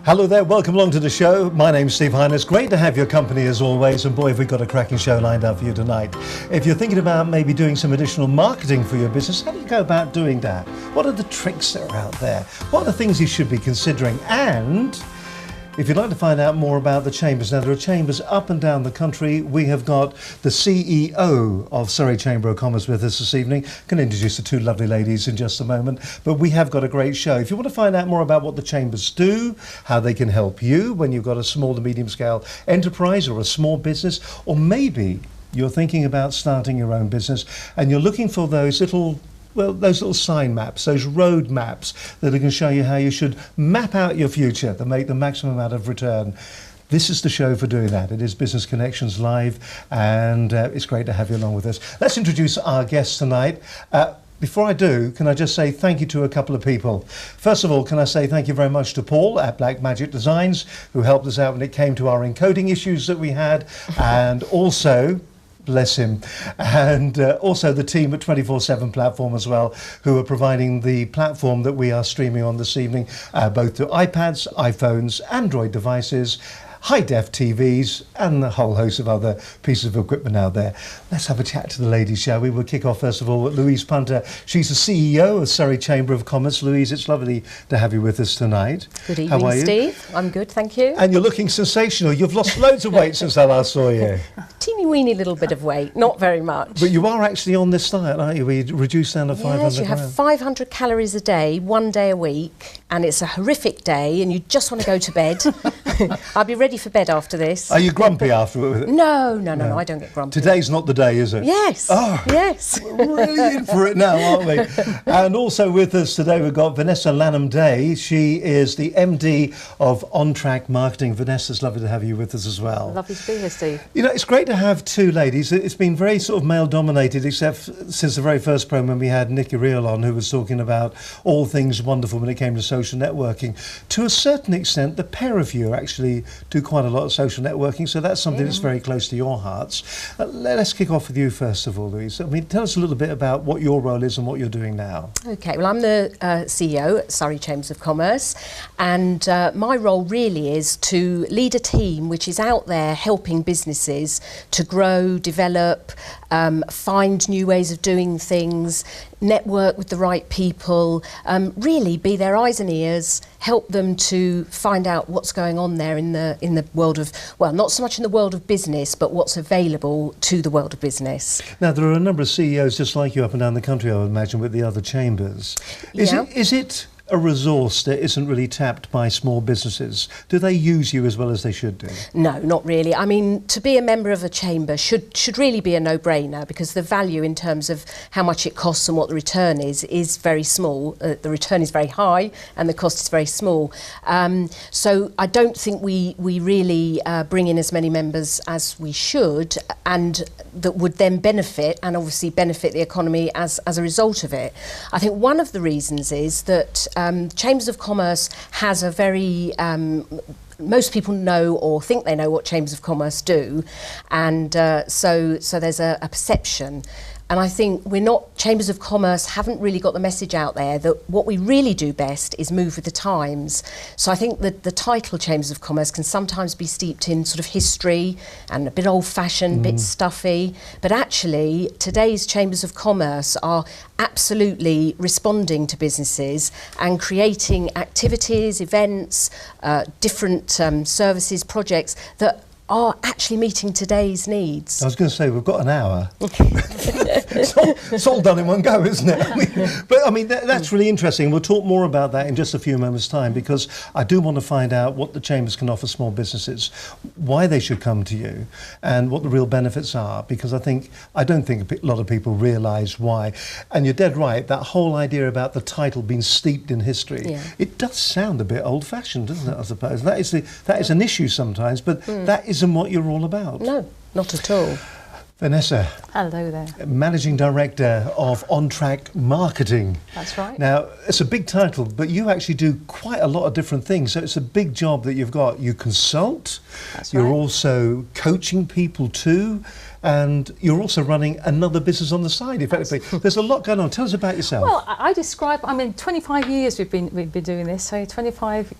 Hello there, welcome along to the show. My name's Steve Hines. Great to have your company as always, and boy, have we got a cracking show lined up for you tonight. If you're thinking about maybe doing some additional marketing for your business, how do you go about doing that? What are the tricks that are out there? What are the things you should be considering? And if you'd like to find out more about the chambers, now there are chambers up and down the country. We have got the CEO of Surrey Chamber of Commerce with us this evening. I'm going to introduce the two lovely ladies in just a moment, but we have got a great show. If you want to find out more about what the chambers do, how they can help you when you've got a small to medium scale enterprise or a small business, or maybe you're thinking about starting your own business and you're looking for those little sign maps, those road maps that are going to show you how you should map out your future to make the maximum amount of return. This is the show for doing that. It is Business Connections Live, and it's great to have you along with us. Let's introduce our guests tonight. Before I do, can I just say thank you to a couple of people. First of all, can I say thank you very much to Paul at Black Magic Designs, who helped us out when it came to our encoding issues that we had, and also bless him. And also the team at 24/7 Platform as well, who are providing the platform that we are streaming on this evening, both to iPads, iPhones, Android devices, high-def TVs, and a whole host of other pieces of equipment out there. Let's have a chat to the ladies, shall we? We'll kick off first of all with Louise Punter. She's the CEO of Surrey Chamber of Commerce. Louise, it's lovely to have you with us tonight. Good evening, How are you? Steve. I'm good, thank you. And you're looking sensational. You've lost loads of weight since I last saw you. Teeny weeny little bit of weight, not very much. But you are actually on this diet, aren't you? We reduced down to 500 Yes, you have grams. 500 calories a day, 1 day a week, and it's a horrific day, and you just want to go to bed. I'll be ready for bed after this. Are you grumpy after it? No, I don't get grumpy. Today's not the day, is it? Yes. Oh, yes. we're really in for it now, aren't we? And also with us today, we've got Vanessa Lanham-Day. She is the MD of On Track Marketing. Vanessa, it's lovely to have you with us as well. Lovely to be here, Steve. You know, it's great to have two ladies. It's been very sort of male-dominated, except since the very first program we had Nikki Reel on, who was talking about all things wonderful when it came to social networking. To a certain extent, the pair of you actually do quite a lot of social networking, so that's something that's very close to your hearts. Let's kick off with you first of all, Louise. I mean, tell us a little bit about what your role is and what you're doing now. Okay, well, I'm the CEO at Surrey Chambers of Commerce, and my role really is to lead a team which is out there helping businesses to grow, develop, find new ways of doing things, network with the right people, really be their eyes and ears, help them to find out what's going on there in the world of, well, not so much in the world of business, but what's available to the world of business. Now, there are a number of CEOs just like you up and down the country, I would imagine, with the other chambers. Is it a resource that isn't really tapped by small businesses? Do they use you as well as they should do? No, not really. I mean, to be a member of a chamber should really be a no-brainer, because the value in terms of how much it costs and what the return is very small. The return is very high and the cost is very small. So I don't think we really bring in as many members as we should, and that would then benefit, and obviously benefit the economy as a result of it. I think one of the reasons is that Chambers of Commerce has a very most people know or think they know what Chambers of Commerce do, and so there's a perception. And I think Chambers of Commerce haven't really got the message out there that what we really do best is move with the times. So I think that the title Chambers of Commerce can sometimes be steeped in sort of history and a bit old-fashioned, bit stuffy. But actually, today's Chambers of Commerce are absolutely responding to businesses and creating activities, events, different services, projects that are actually meeting today's needs. I was going to say, we've got an hour. It's all done in one go, isn't it? But I mean, that's really interesting. We'll talk more about that in just a few moments' time, because I do want to find out what the chambers can offer small businesses, why they should come to you, and what the real benefits are, because I don't think a lot of people realise why. And you're dead right, that whole idea about the title being steeped in history, it does sound a bit old-fashioned, doesn't it, I suppose? That is an issue sometimes, but that isn't what you're all about. No, not at all. Vanessa. Hello there. Managing Director of On Track Marketing. That's right. Now, it's a big title, but you actually do quite a lot of different things. So it's a big job that you've got. You consult. That's You're right. also coaching people too. and you're also running another business on the side, effectively. There's a lot going on. Tell us about yourself. Well, I describe, 25 years we've been doing this, so 25,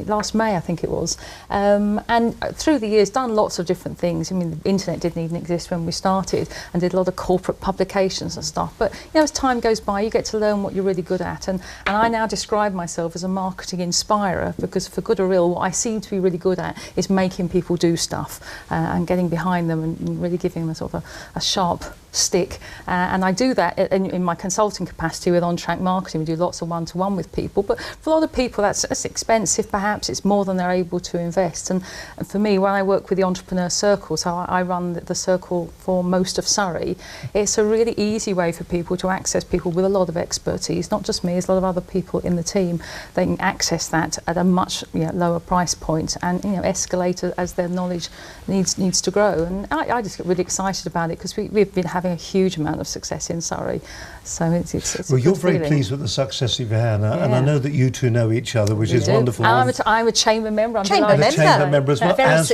last May I think it was, and through the years done lots of different things. I mean, the internet didn't even exist when we started, and did a lot of corporate publications and stuff, but as time goes by you get to learn what you're really good at, and I now describe myself as a marketing inspirer, because for good or ill what I seem to be really good at is making people do stuff and getting behind them and really giving them sort of a sharp stick, and I do that in my consulting capacity with on-track marketing. We do lots of one-to-one with people, but for a lot of people that's expensive, perhaps it's more than they're able to invest, and for me, when I work with the entrepreneur circle, so I run the circle for most of Surrey, it's a really easy way for people to access people with a lot of expertise, not just me, there's a lot of other people in the team. They can access that at a much lower price point and escalate as their knowledge needs to grow, and I just get really excited about it because we've been having a huge amount of success in Surrey, so it's well, you're very feeling. Pleased with the success you've had, and I know that you two know each other, which is wonderful. I'm a chamber member. I'm chamber delighted. member as well, as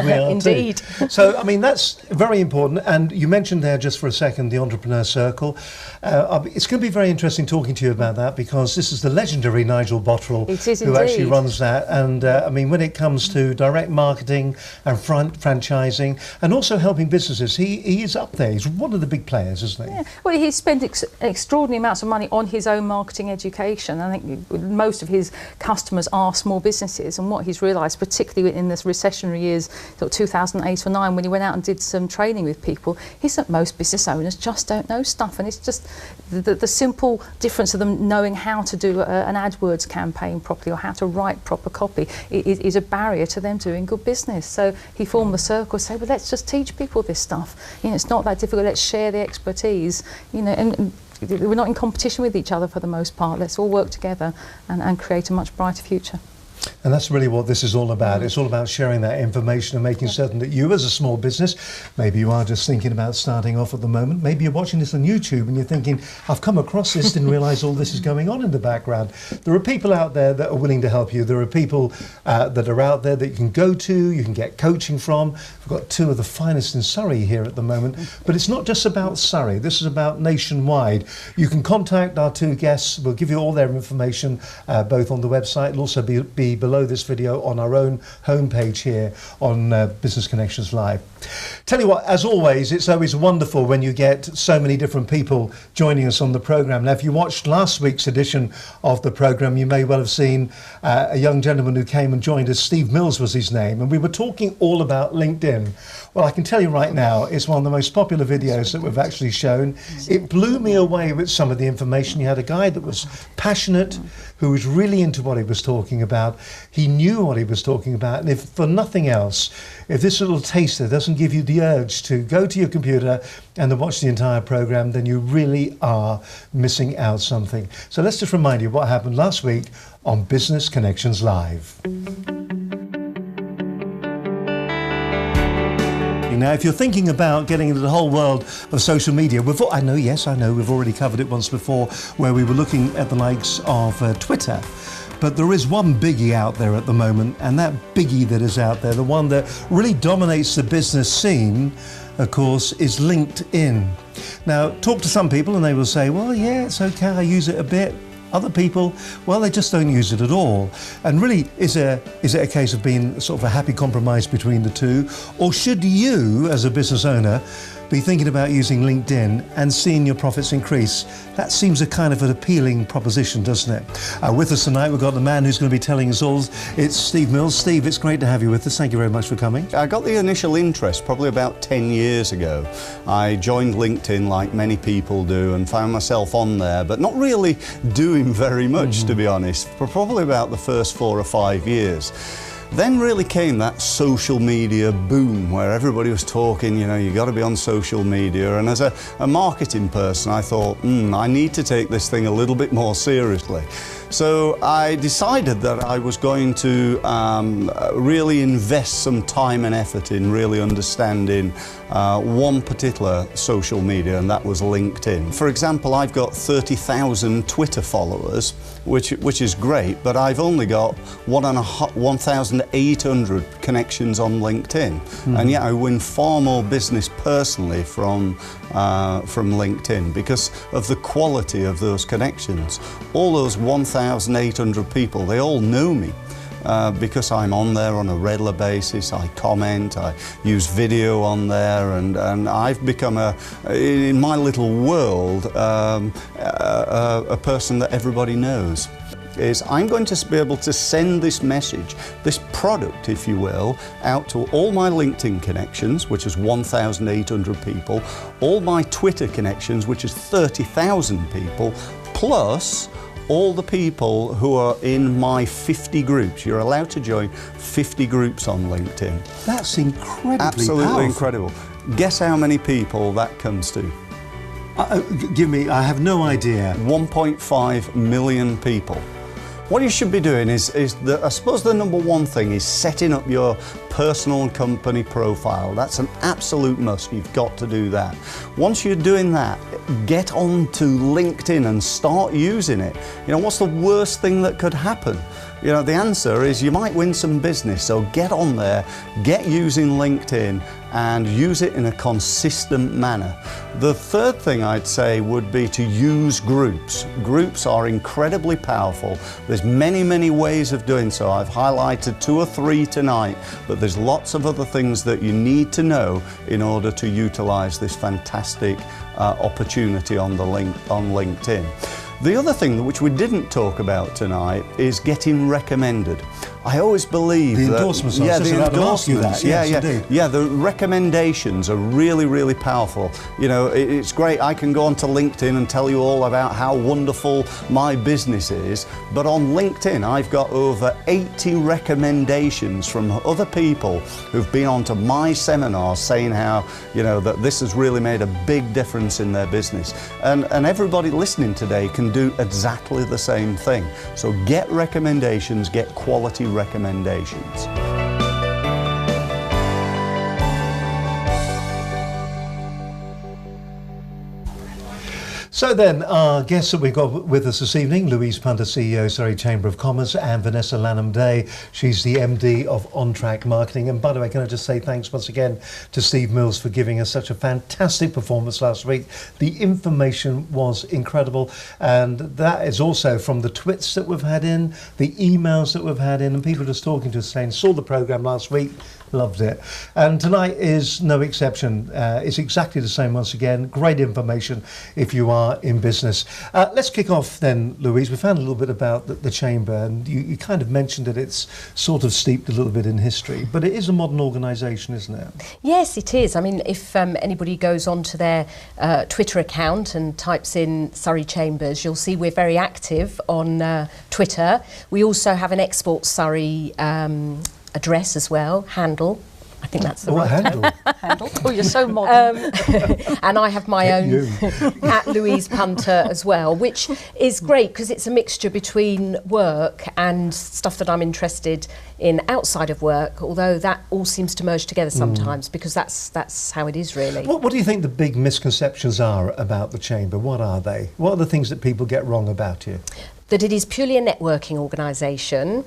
we are Indeed. Too. So, I mean, that's very important. And you mentioned there just for a second the entrepreneur circle. It's going to be very interesting talking to you about that, because this is the legendary Nigel Botterill who actually runs that. And I mean, when it comes to direct marketing and franchising and also helping businesses, he is up there. He's one of the big players, isn't he? Yeah. Well, he spent extraordinary amounts of money on his own marketing education. I think most of his customers are small businesses, and what he's realised, particularly in this recessionary years, sort of 2008 or 9, when he went out and did some training with people, is that most business owners just don't know stuff, and it's just the simple difference of them knowing how to do an AdWords campaign properly or how to write proper copy is a barrier to them doing good business. So he formed the circle, say, well, let's just teach people this stuff. It's not that difficult. Let's share the expertise. And we're not in competition with each other for the most part. Let's all work together and create a much brighter future. And that's really what this is all about. It's all about sharing that information and making certain that you, as a small business, maybe you are just thinking about starting off at the moment, maybe you're watching this on YouTube and you're thinking, I've come across this, didn't realise all this is going on in the background. There are people out there that are willing to help you. There are people that are out there that you can go to, you can get coaching from. We've got two of the finest in Surrey here at the moment. But it's not just about Surrey. This is about nationwide. You can contact our two guests. We'll give you all their information, both on the website. It'll also be below this video on our own homepage here on Business Connections Live. Tell you what, as always, it's always wonderful when you get so many different people joining us on the programme. Now, if you watched last week's edition of the programme, you may well have seen a young gentleman who came and joined us. Steve Mills was his name, and we were talking all about LinkedIn. Well, I can tell you right now, it's one of the most popular videos that we've actually shown. It blew me away with some of the information. You had a guy that was passionate, who was really into what he was talking about. He knew what he was talking about, and if for nothing else, if this little taster doesn't give you the urge to go to your computer and to watch the entire programme, then you really are missing out something. So let's just remind you what happened last week on Business Connections Live. Now, if you're thinking about getting into the whole world of social media, I know, we've already covered it once before, where we were looking at the likes of Twitter. But there is one biggie out there at the moment, and that biggie that is out there, the one that really dominates the business scene, of course, is LinkedIn. Now, talk to some people and they will say, well, yeah, it's okay, I use it a bit. Other people, well, they just don't use it at all. And really, is it a case of being sort of a happy compromise between the two? Or should you, as a business owner, be thinking about using LinkedIn and seeing your profits increase? That seems a kind of an appealing proposition, doesn't it? With us tonight, we've got the man who's going to be telling us all. It's Steve Mills. Steve, it's great to have you with us. Thank you very much for coming. I got the initial interest probably about 10 years ago. I joined LinkedIn like many people do and found myself on there, but not really doing very much, to be honest, for probably about the first 4 or 5 years. Then really came that social media boom where everybody was talking, you got to be on social media. And as a marketing person, I thought, I need to take this thing a little bit more seriously. So I decided that I was going to really invest some time and effort in really understanding one particular social media, and that was LinkedIn. For example, I've got 30,000 Twitter followers, which is great, but I've only got 1,800 connections on LinkedIn, and yet I win far more business personally from LinkedIn because of the quality of those connections. All those 1,800 people, they all know me. Because I'm on there on a regular basis, I comment, I use video on there, and I've become in my little world, a person that everybody knows. I'm going to be able to send this message, this product, if you will, out to all my LinkedIn connections, which is 1,800 people, all my Twitter connections, which is 30,000 people, plus all the people who are in my 50 groups. You're allowed to join 50 groups on LinkedIn. That's incredibly Absolutely powerful. Incredible. Guess how many people that comes to? Give me, I have no idea. 1.5 million people. What you should be doing is I suppose the number one thing is setting up your personal and company profile. That's an absolute must. You've got to do that. Once you're doing that, get onto LinkedIn and start using it. You know, what's the worst thing that could happen? You know, the answer is you might win some business. So get on there, get using LinkedIn, and use it in a consistent manner. The third thing I'd say would be to use groups. Groups are incredibly powerful. There's many, many ways of doing so. I've highlighted 2 or 3 tonight, but there's lots of other things that you need to know in order to utilize this fantastic opportunity on LinkedIn. The other thing which we didn't talk about tonight is getting recommended. I always believe the that, endorsements. yeah, the endorsements. Yeah, the recommendations are really, really powerful. You know, it's great. I can go onto LinkedIn and tell you all about how wonderful my business is, but on LinkedIn I've got over 80 recommendations from other people who've been onto my seminars saying how, you know, that this has really made a big difference in their business. And everybody listening today can do exactly the same thing. So get recommendations, get quality recommendations. So then, our guests that we've got with us this evening, Louise Punter, CEO, Surrey Chamber of Commerce, and Vanessa Lanham-Day. She's the MD of On Track Marketing. And by the way, can I just say thanks once again to Steve Mills for giving us such a fantastic performance last week. The information was incredible, and that is also from the twits that we've had in, the emails that we've had in, and people just talking to us saying, saw the programme last week, loved it. And tonight is no exception. It's exactly the same once again. Great information if you are in business. Let's kick off then, Louise. We found a little bit about the Chamber, and you kind of mentioned that it's sort of steeped a little bit in history, but it is a modern organisation, isn't it? Yes, it is. I mean, if anybody goes onto their Twitter account and types in Surrey Chambers, you'll see we're very active on Twitter. We also have an Export Surrey address as well, handle. I think that's the right handle. handle. Oh, you're so modern. And I have my own at Louise Punter as well, which is great because it's a mixture between work and stuff that I'm interested in outside of work, although that all seems to merge together sometimes because that's how it is really. What do you think the big misconceptions are about the Chamber? What are they? What are the things that people get wrong about you? That it is purely a networking organisation,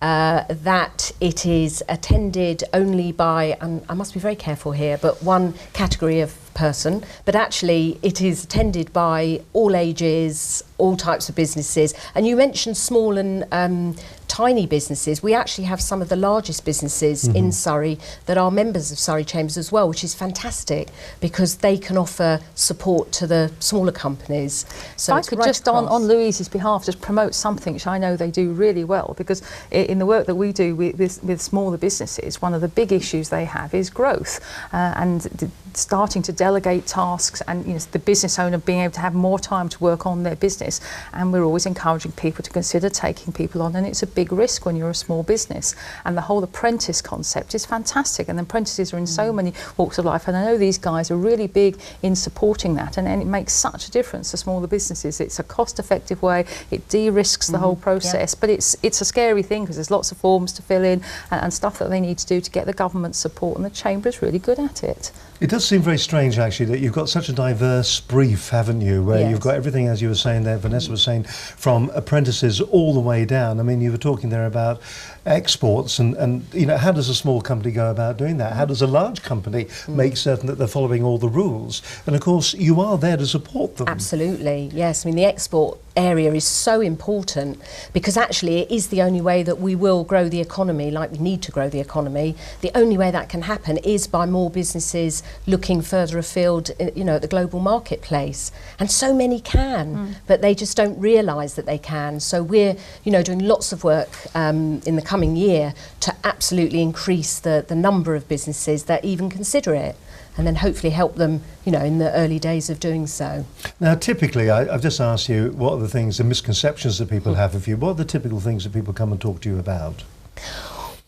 that it is attended only by, and I must be very careful here, but one category of person, but actually it is attended by all ages, all types of businesses. And you mentioned small and tiny businesses. We actually have some of the largest businesses in Surrey that are members of Surrey Chambers as well, which is fantastic because they can offer support to the smaller companies. So if I could just on Louise's behalf just promote something which I know they do really well, because in the work that we do with smaller businesses, one of the big issues they have is growth, and starting to delegate tasks, and the business owner being able to have more time to work on their business. And we're always encouraging people to consider taking people on, and it's a big risk when you're a small business. And the whole apprentice concept is fantastic, and apprentices are in so many walks of life, and I know these guys are really big in supporting that, and it makes such a difference to smaller businesses. It's a cost-effective way, it de-risks the whole process, but it's a scary thing because there's lots of forms to fill in and stuff that they need to do to get the government support, and the Chamber is really good at it. It does seem very strange, actually, that you've got such a diverse brief, haven't you, where you've got everything, as you were saying there, Vanessa was saying, from apprentices all the way down. I mean, you were talking there about exports and how does a small company go about doing that? How does a large company make certain that they're following all the rules? And of course, you are there to support them. Absolutely, yes. I mean, the export area is so important because actually it is the only way that we will grow the economy like we need to grow the economy. The only way that can happen is by more businesses looking further afield, at the global marketplace. And so many can, but they just don't realise that they can. So we're, doing lots of work in the coming year to absolutely increase the number of businesses that even consider it, and then hopefully help them, in the early days of doing so. Now, typically, I've just asked you, what are the things, the misconceptions that people have of you? What are the typical things that people come and talk to you about?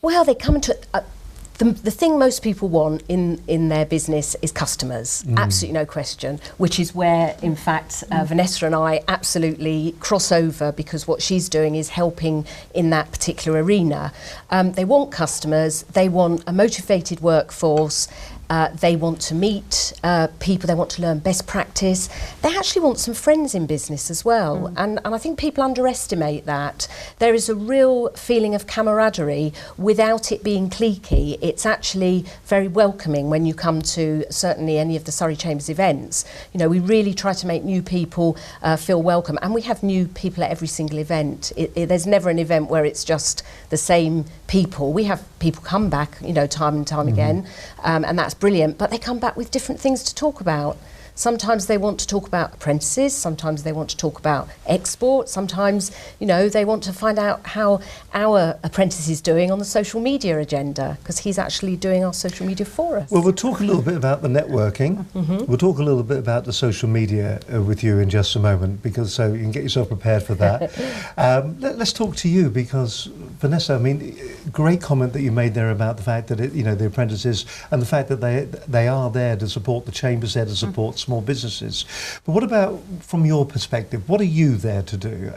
Well, they come to... The thing most people want in their business is customers, absolutely no question, which is where, in fact, Vanessa and I absolutely cross over, because what she's doing is helping in that particular arena. They want customers, they want a motivated workforce, they want to meet people, they want to learn best practice. They actually want some friends in business as well. And I think people underestimate that. There is a real feeling of camaraderie without it being cliquey. It's actually very welcoming when you come to certainly any of the Surrey Chambers events. We really try to make new people feel welcome, and we have new people at every single event. There's never an event where it's just the same people. We have people come back, time and time again, and that's brilliant, but they come back with different things to talk about. Sometimes they want to talk about apprentices, sometimes they want to talk about export, sometimes, they want to find out how our apprentice is doing on the social media agenda, because he's actually doing our social media for us. Well, we'll talk a little bit about the networking. We'll talk a little bit about the social media with you in just a moment, because so you can get yourself prepared for that. Let's talk to you, because Vanessa, I mean, great comment that you made there about the fact that the apprentices, and the fact that they are there to support the Chambers, there to support small businesses. But what about, from your perspective, what are you there to do?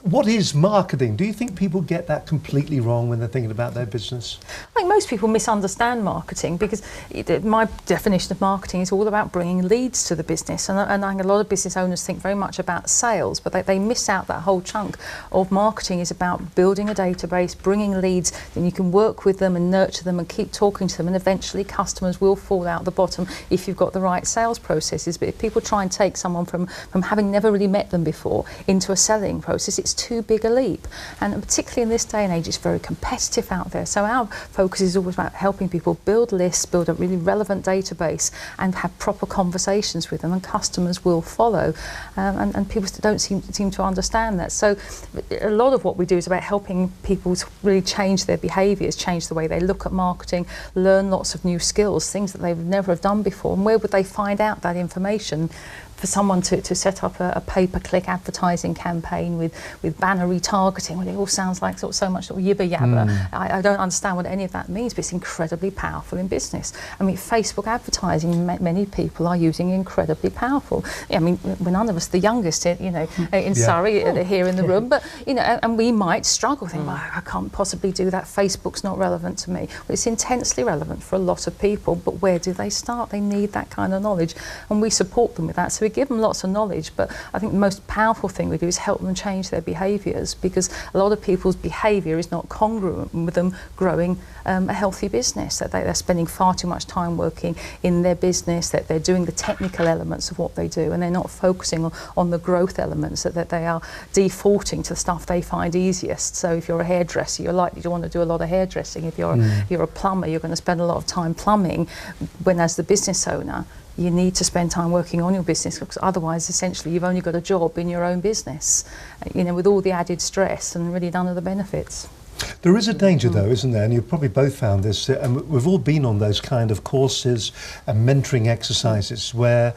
What is marketing? Do you think people get that completely wrong when they're thinking about their business? I think most people misunderstand marketing, because my definition of marketing is all about bringing leads to the business, and I think a lot of business owners think very much about sales, but they miss out that whole chunk of marketing is about building a database, bringing leads, then you can work with them and nurture them and keep talking to them, and eventually customers will fall out the bottom if you've got the right sales processes. But if people try and take someone from having never really met them before into a selling process, it's too big a leap, and particularly in this day and age it's very competitive out there, so our focus is always about helping people build lists, build a really relevant database, and have proper conversations with them, and customers will follow, and people don't seem to understand that. So a lot of what we do is about helping people to really change their behaviours, change the way they look at marketing, learn lots of new skills, things that they've never have done before. And where would they find out that information? For someone to set up a pay-per-click advertising campaign with banner retargeting, well, it all sounds like so much sort of yibba yabba. I don't understand what any of that means, but it's incredibly powerful in business. I mean, Facebook advertising, many people are using incredibly powerful. I mean, we're none of us the youngest, in Surrey, here in the room, but and we might struggle, think, well, I can't possibly do that. Facebook's not relevant to me. Well, it's intensely relevant for a lot of people, but where do they start? They need that kind of knowledge, and we support them with that. So we give them lots of knowledge, but I think the most powerful thing we do is help them change their behaviours, because a lot of people's behaviour is not congruent with them growing a healthy business, that they're spending far too much time working in their business, that they're doing the technical elements of what they do, and they're not focusing on the growth elements, that they are defaulting to the stuff they find easiest. So if you're a hairdresser, you're likely to want to do a lot of hairdressing. If you're a plumber, you're going to spend a lot of time plumbing, when as the business owner, you need to spend time working on your business, because otherwise, essentially, you've only got a job in your own business, with all the added stress and really none of the benefits. There is a danger though, isn't there? And you've probably both found this, and we've all been on those kind of courses and mentoring exercises where,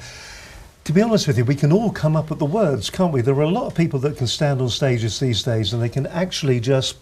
to be honest with you, we can all come up with the words, can't we? There are a lot of people that can stand on stages these days and they can actually just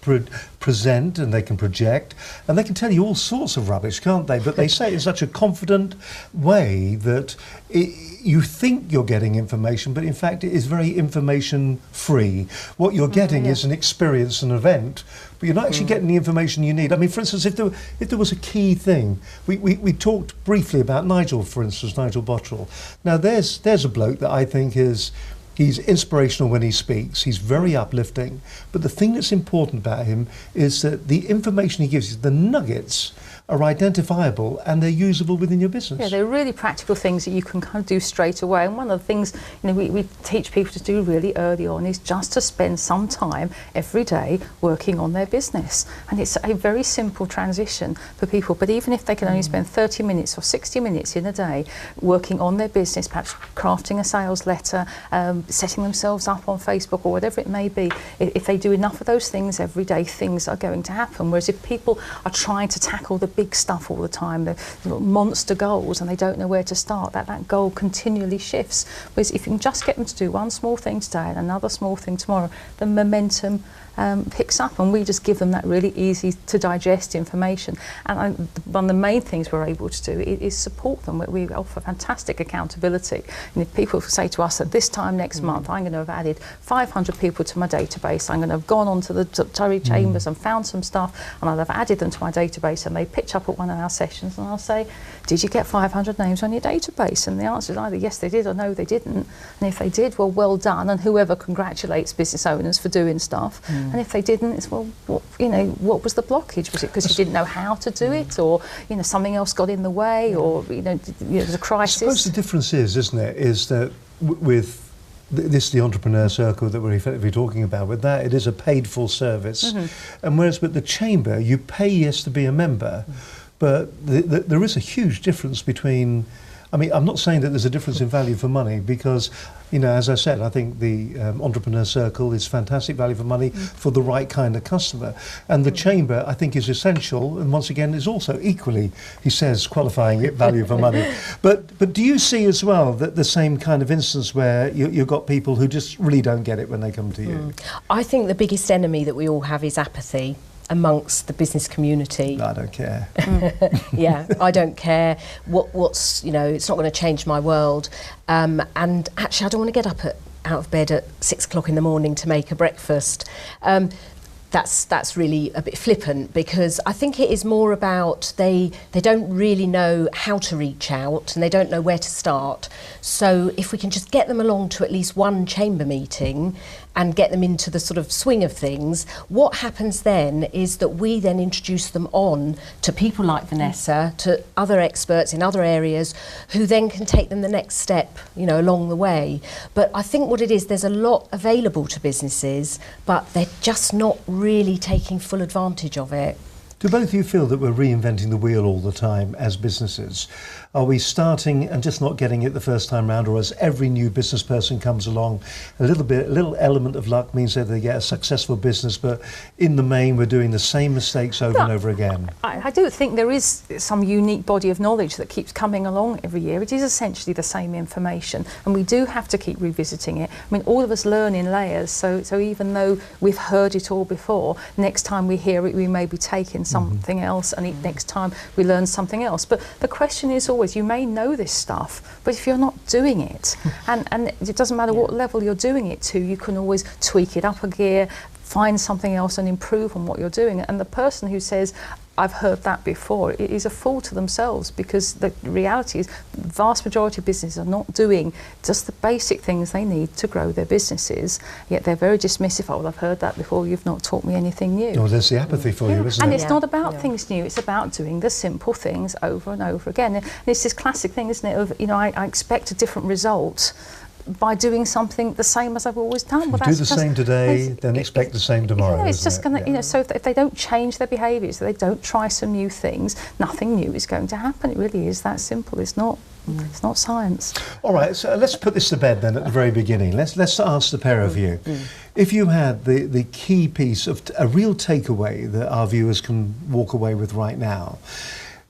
present and they can project and they can tell you all sorts of rubbish, can't they? But they say it in such a confident way that you think you're getting information, but in fact it is very information free. What you're getting is an experience, an event, but you're not actually getting the information you need. I mean, for instance, if there was a key thing, we talked briefly about Nigel, for instance, Nigel Botterill. Now there's a bloke that I think he's inspirational when he speaks. He's very uplifting. But the thing that's important about him is that the information he gives you, the nuggets, are identifiable and they're usable within your business. Yeah, they're really practical things that you can kind of do straight away. And one of the things we teach people to do really early on is just to spend some time every day working on their business. And it's a very simple transition for people. But even if they can only spend 30 minutes or 60 minutes in a day working on their business, perhaps crafting a sales letter, setting themselves up on Facebook or whatever it may be, if they do enough of those things every day, things are going to happen. Whereas if people are trying to tackle the big stuff all the time, the monster goals, and they don't know where to start, that goal continually shifts. Whereas if you can just get them to do one small thing today and another small thing tomorrow, the momentum picks up, and we just give them that really easy to digest information. And one of the main things we're able to do is support them. We offer fantastic accountability. And if people say to us at this time next month, I'm going to have added 500 people to my database, I'm going to have gone on to the Botterill chambers and found some stuff, and I'll have added them to my database, and they pitch up at one of our sessions, and I'll say, did you get 500 names on your database? And the answer is either yes they did or no they didn't. And if they did, well done, and whoever congratulates business owners for doing stuff. And if they didn't, it's what was the blockage? Was it because you didn't know how to do it, or something else got in the way, or there's a crisis? I suppose the difference isn't it, is that with this is the entrepreneur circle that we're effectively talking about. With that, it is a paid for service, and whereas with the chamber, you pay yes to be a member, but there is a huge difference between. I mean, I'm not saying that there's a difference in value for money because, as I said, I think the entrepreneur circle is fantastic value for money for the right kind of customer. And the chamber, I think, is essential. And once again, is also equally, he says, qualifying it value for money. But do you see as well that the same kind of instance where you've got people who just really don't get it when they come to you? I think the biggest enemy that we all have is apathy amongst the business community. I don't care. Yeah, I don't care. What's it's not going to change my world. And actually, I don't want to get up out of bed at 6 o'clock in the morning to make a breakfast. That's really a bit flippant, because I think it is more about they don't really know how to reach out and they don't know where to start. So if we can just get them along to at least one chamber meeting and get them into the sort of swing of things, what happens then is that we then introduce them on to people like Vanessa, to other experts in other areas who then can take them the next step, along the way. But I think what it is, there's a lot available to businesses, but they're just not really taking full advantage of it. Do both of you feel that we're reinventing the wheel all the time as businesses? Are we starting and just not getting it the first time round, or as every new business person comes along, a little element of luck means that they get a successful business, but in the main we're doing the same mistakes over and over again? I do think there is some unique body of knowledge that keeps coming along every year. It is essentially the same information, and we do have to keep revisiting it. I mean, all of us learn in layers, so even though we've heard it all before, next time we hear it we may be taking something else, and next time we learn something else. But the question is always, you may know this stuff, but if you're not doing it, and it doesn't matter what level you're doing it to, you can always tweak it up a gear, find something else and improve on what you're doing. And the person who says, I've heard that before, it is a fool to themselves, because the reality is the vast majority of businesses are not doing just the basic things they need to grow their businesses, yet they're very dismissive. Oh, well, I've heard that before, you've not taught me anything new. Oh, there's the apathy for you, isn't it? And it's not about things new, it's about doing the simple things over and over again. And it's this classic thing, isn't it, of, I expect a different result by doing something the same as I've always done. Well, do the same today, then expect the same tomorrow. It's just going to, so if they don't change their behaviours, if they don't try some new things, nothing new is going to happen. It really is that simple. It's not science. All right, so let's put this to bed then at the very beginning. Let's ask the pair of you. If you had the key piece of a real takeaway that our viewers can walk away with right now,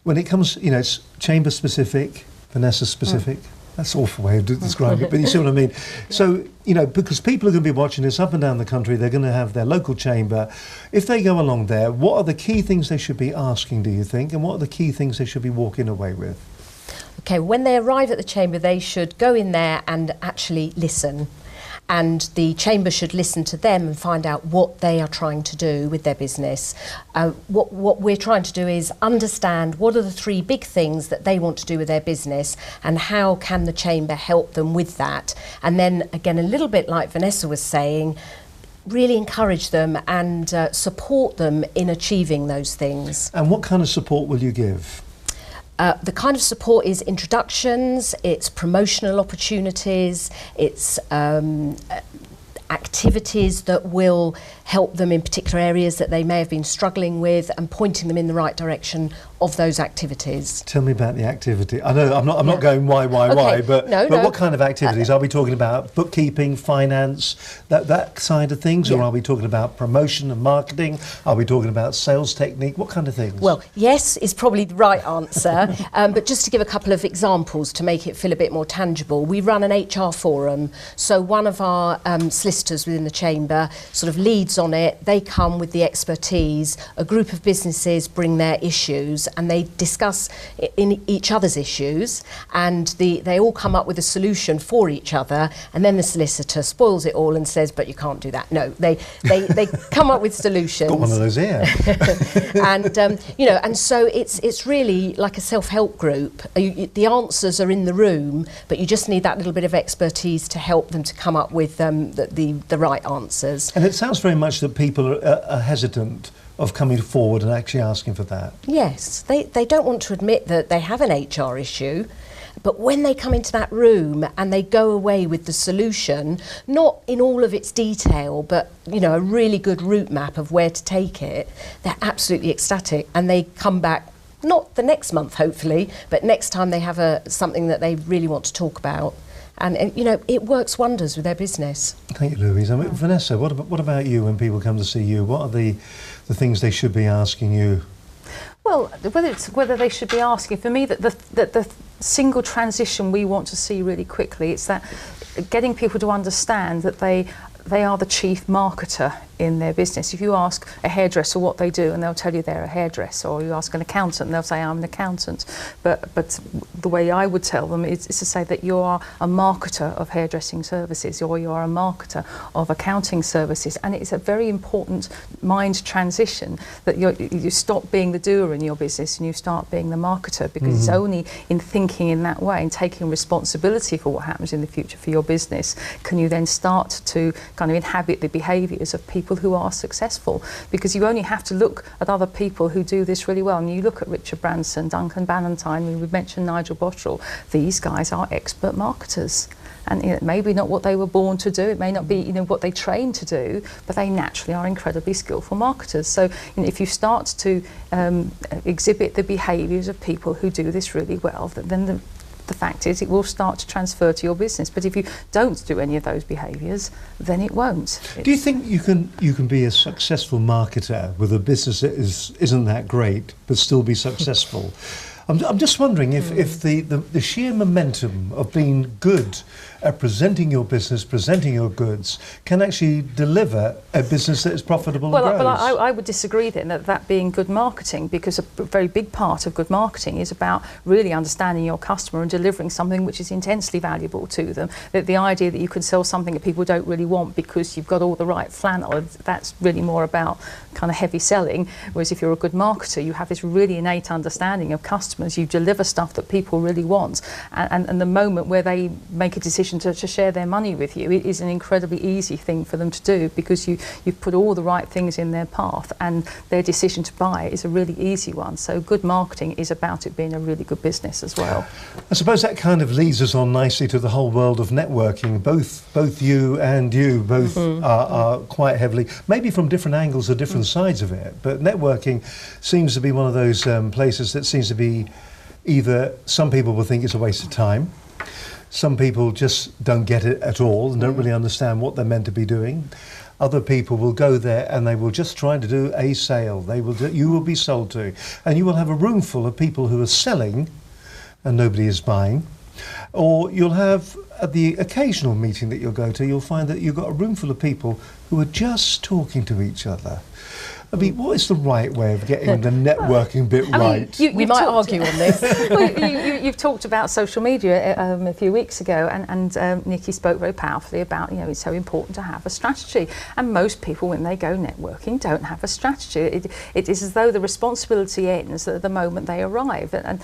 when it comes, you know, it's chamber specific, Vanessa specific. That's an awful way of describing it, but you see what I mean. So, you know, because people are going to be watching this up and down the country, they're going to have their local chamber. If they go along there, what are the key things they should be asking, do you think? And what are the key things they should be walking away with? Okay, when they arrive at the chamber, they should go in there and actually listen. And the chamber should listen to them and find out what they are trying to do with their business. What we're trying to do is understand what are the 3 big things that they want to do with their business and how can the chamber help them with that. And then again, a little bit like Vanessa was saying, really encourage them and support them in achieving those things. And what kind of support will you give? The kind of support is introductions, it's promotional opportunities, it's activities that will help them in particular areas that they may have been struggling with and pointing them in the right direction of those activities. Tell me about the activity. I know I'm not going why, Okay. but No. what kind of activities? Are we talking about bookkeeping, finance, that side of things? Or are we talking about promotion and marketing? Are we talking about sales technique? What kind of things? Well, yes is probably the right answer, but just to give a couple of examples to make it feel a bit more tangible, we run an HR forum. So one of our solicitors within the chamber sort of leads on it. They come with the expertise. A group of businesses bring their issues and they discuss in each other's issues, and they all come up with a solution for each other, and then the solicitor spoils it all and says, but you can't do that. No, they come up with solutions. Got one of those here. And you know, and so it's really like a self-help group. The answers are in the room, but you just need that little bit of expertise to help them to come up with the right answers. And it sounds very much that people are hesitant of coming forward and actually asking for that. Yes, they don't want to admit that they have an HR issue, but when they come into that room and they go away with the solution, not in all of its detail, but you know, a really good route map of where to take it, they're absolutely ecstatic, and they come back not the next month hopefully, but next time they have something that they really want to talk about. And you know, it works wonders with their business. Thank you, Louise. I mean, Vanessa, what about you when people come to see you? What are the things they should be asking you? Well, whether they should be asking, for me, that the single transition we want to see really quickly, it's that getting people to understand that they are the chief marketer in their business. If you ask a hairdresser what they do, and they'll tell you they're a hairdresser, or you ask an accountant and they'll say I'm an accountant, but the way I would tell them is to say that you are a marketer of hairdressing services, or you are a marketer of accounting services, and it's a very important mind transition that you stop being the doer in your business and you start being the marketer, because it's only in thinking in that way and taking responsibility for what happens in the future for your business can you then start to kind of inhabit the behaviours of people who are successful, because you only have to look at other people who do this really well. And you look at Richard Branson, Duncan Ballantyne, we mentioned Nigel Botterill. These guys are expert marketers. And you know, maybe not what they were born to do, it may not be what they trained to do, but they naturally are incredibly skillful marketers. So if you start to exhibit the behaviours of people who do this really well, then the fact is it will start to transfer to your business. But if you don't do any of those behaviours, then it won't. Do you think you can be a successful marketer with a business that isn't that great but still be successful? I'm just wondering if the sheer momentum of being good at presenting your business, presenting your goods, can actually deliver a business that is profitable and grows. Well, I would disagree then that being good marketing, because a very big part of good marketing is about really understanding your customer and delivering something which is intensely valuable to them. That the idea that you can sell something that people don't really want because you've got all the right flannel, that's really more about kind of heavy selling. Whereas if you're a good marketer, you have this really innate understanding of customers. You deliver stuff that people really want, and the moment where they make a decision to share their money with you, it is an incredibly easy thing for them to do, because you've put all the right things in their path, and their decision to buy is a really easy one. So good marketing is about it being a really good business as well. I suppose that kind of leads us on nicely to the whole world of networking. Both you and you both are quite heavily, maybe from different angles or different sides of it, but networking seems to be one of those places that seems to be either some people will think it's a waste of time, Some people just don't get it at all and don't really understand what they're meant to be doing. Other people will go there and they will just try to do a sale. You will be sold to, and you will have a room full of people who are selling and nobody is buying. Or you'll have, at the occasional meeting that you'll go to, you'll find that you've got a room full of people who are just talking to each other. I mean, what is the right way of getting the networking bit right? We might argue on this. Well, you've talked about social media a few weeks ago, and Nikki spoke very powerfully about, it's so important to have a strategy. And most people, when they go networking, don't have a strategy. It is as though the responsibility ends at the moment they arrive. And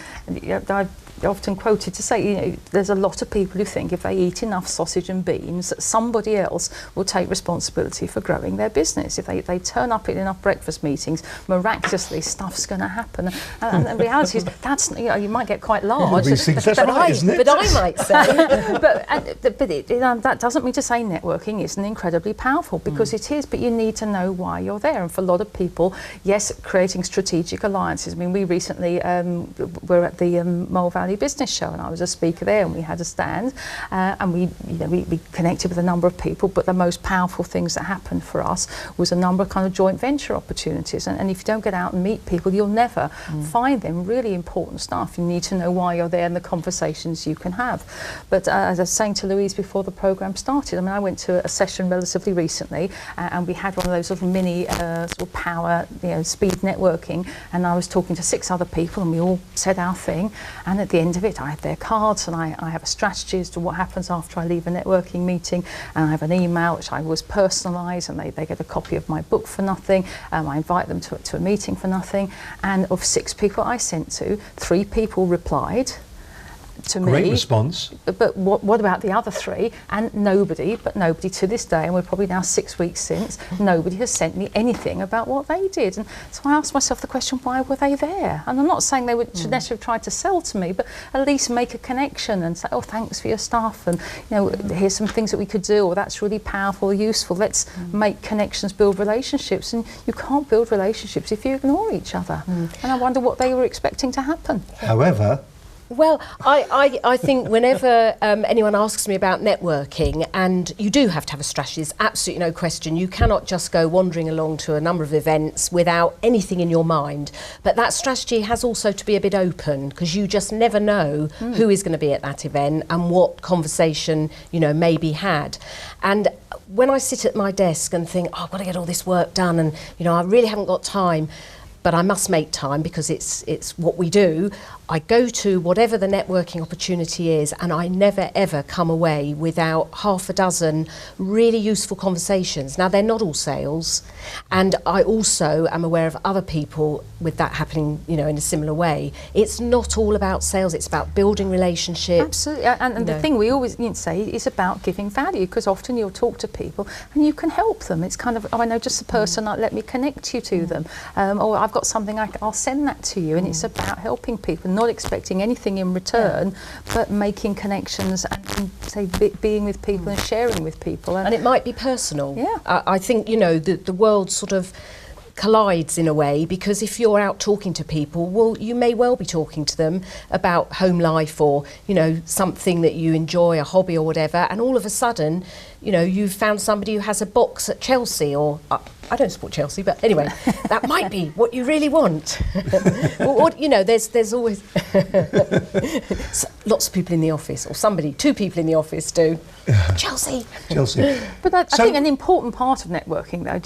I've often quoted to say, there's a lot of people who think if they eat enough sausage and beans, that somebody else will take responsibility for growing their business. If they turn up at enough breakfast meetings, miraculously stuff's going to happen. And the reality is, that's, you might get quite large. That's right, isn't it? But I might say. but that doesn't mean to say networking isn't incredibly powerful, because it is, but you need to know why you're there. And for a lot of people, yes, creating strategic alliances. I mean, we recently were at the Mole Valley Business Show, and I was a speaker there, and we had a stand, and we connected with a number of people, but the most powerful things that happened for us was a number of kind of joint venture opportunities, and if you don't get out and meet people, you'll never find them. Really important stuff. You need to know why you're there and the conversations you can have. But as I was saying to Louise before the programme started, I mean, I went to a session relatively recently, and we had one of those little mini sort of power, speed networking, and I was talking to 6 other people, and we all said our thing, and at the end of it, I had their cards, and I have a strategy as to what happens after I leave a networking meeting, and I have an email which I always personalise, and they get a copy of my book for nothing. I invite them to a meeting for nothing, and of 6 people I sent to, 3 people replied to me. Great response. But what about the other 3? And nobody to this day, and we're probably now 6 weeks since, nobody has sent me anything about what they did. And so I asked myself the question, why were they there? And I'm not saying they should necessarily try to sell to me, but at least make a connection and say, oh, thanks for your stuff, and here's some things that we could do, or that's really powerful, useful. Let's make connections, build relationships. And you can't build relationships if you ignore each other. And I wonder what they were expecting to happen. However, well, I think whenever anyone asks me about networking, and you do have to have a strategy, there's absolutely no question. You cannot just go wandering along to a number of events without anything in your mind. But that strategy has also to be a bit open, because you just never know who is going to be at that event and what conversation, may be had. And when I sit at my desk and think, oh, I've got to get all this work done, and, I really haven't got time, but I must make time because it's what we do. I go to whatever the networking opportunity is, and I never ever come away without half a dozen really useful conversations. Now, they're not all sales, and I also am aware of other people with that happening, in a similar way. It's not all about sales, it's about building relationships. Absolutely, and the thing we always say is about giving value, because often you'll talk to people and you can help them. It's kind of, oh, I know just a person, let me connect you to them, or I've got something, I'll send that to you, and it's about helping people, not expecting anything in return, but making connections and say being with people and sharing with people. And it might be personal. Yeah. I think, the world sort of collides in a way, because if you're out talking to people, well, you may well be talking to them about home life, or something that you enjoy, a hobby or whatever, and all of a sudden you've found somebody who has a box at Chelsea, or I don't support Chelsea, but anyway, that might be what you really want. There's always lots of people in the office, or 2 people in the office do. Chelsea. But I think an important part of networking, though,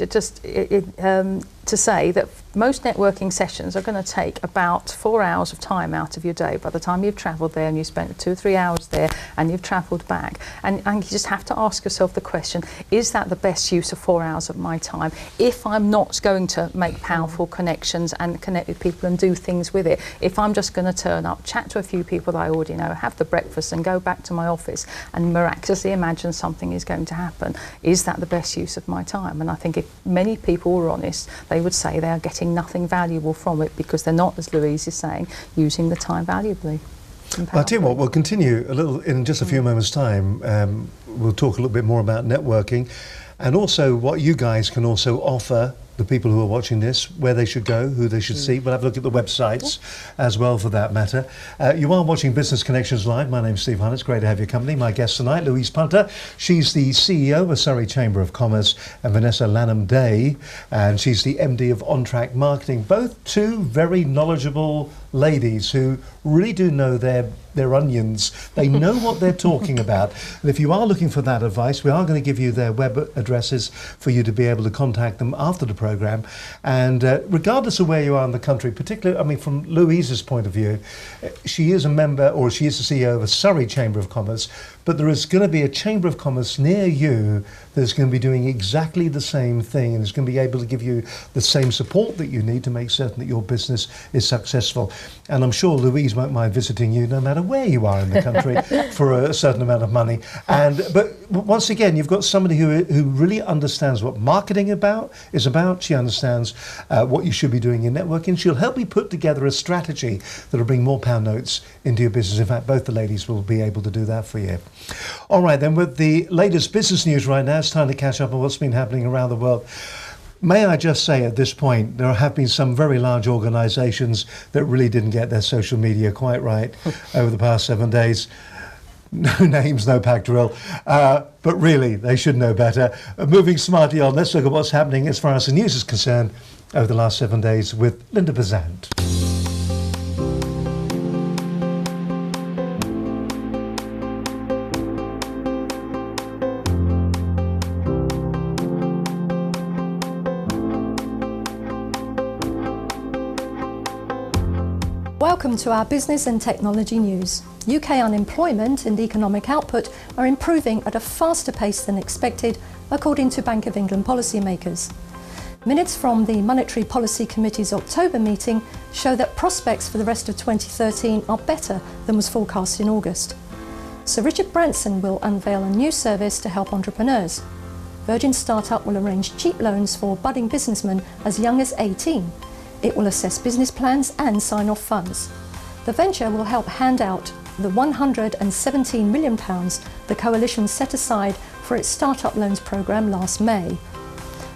to say that most networking sessions are going to take about 4 hours of time out of your day by the time you've travelled there and you've spent 2 or 3 hours there and you've travelled back. And you just have to ask yourself the question, is that the best use of 4 hours of my time? If I'm not going to make powerful connections and connect with people and do things with it, if I'm just going to turn up, chat to a few people that I already know, have the breakfast and go back to my office and miraculously imagine something is going to happen, is that the best use of my time? And I think if many people were honest, they would say they are getting nothing valuable from it, because they're not, as Louise is saying, using the time valuably. I'll tell you what, we'll continue a little in just a few moments' time. We'll talk a little bit more about networking, and also what you guys can also offer the people who are watching this where they should go, who they should see. We'll have a look at the websites as well, for that matter. You are watching Business Connections Live. My name's Steve Hunt. It's great to have your company. My guest tonight, Louise Punter. She's the CEO of Surrey Chamber of Commerce, and Vanessa Lanham-Day, and she's the MD of On Track Marketing. Both two very knowledgeable ladies who really do know their onions. They know what they're talking about. And if you are looking for that advice, we are going to give you their web addresses for you to be able to contact them after the programme. And regardless of where you are in the country, particularly, I mean, from Louise's point of view, she is a member, or she is the CEO of a Surrey Chamber of Commerce, but there is going to be a Chamber of Commerce near you that's going to be doing exactly the same thing, and is going to be able to give you the same support that you need to make certain that your business is successful. And I'm sure Louise won't mind visiting you no matter where you are in the country for a certain amount of money. But once again, you've got somebody who really understands what marketing is about. She understands what you should be doing in networking. She'll help you put together a strategy that'll bring more pound notes into your business. In fact, both the ladies will be able to do that for you. All right, then, with the latest business news right now, it's time to catch up on what's been happening around the world. May I just say at this point, there have been some very large organisations that really didn't get their social media quite right over the past 7 days. No names, no Botterill, but really, they should know better. Moving smartly on, let's look at what's happening as far as the news is concerned over the last 7 days with Linda Bazant. Welcome to our business and technology news. UK unemployment and economic output are improving at a faster pace than expected, according to Bank of England policymakers. Minutes from the Monetary Policy Committee's October meeting show that prospects for the rest of 2013 are better than was forecast in August. Sir Richard Branson will unveil a new service to help entrepreneurs. Virgin Startup will arrange cheap loans for budding businessmen as young as 18. It will assess business plans and sign off funds. The venture will help hand out the £117 million the coalition set aside for its startup loans programme last May.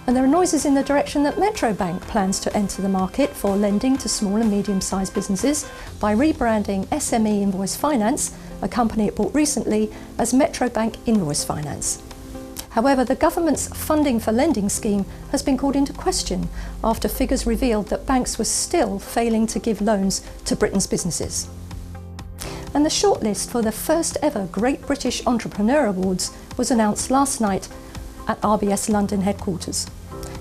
And there are noises in the direction that Metro Bank plans to enter the market for lending to small and medium-sized businesses by rebranding SME Invoice Finance, a company it bought recently, as Metro Bank Invoice Finance. However, the government's funding for lending scheme has been called into question after figures revealed that banks were still failing to give loans to Britain's businesses. And the shortlist for the first ever Great British Entrepreneur Awards was announced last night at RBS London headquarters.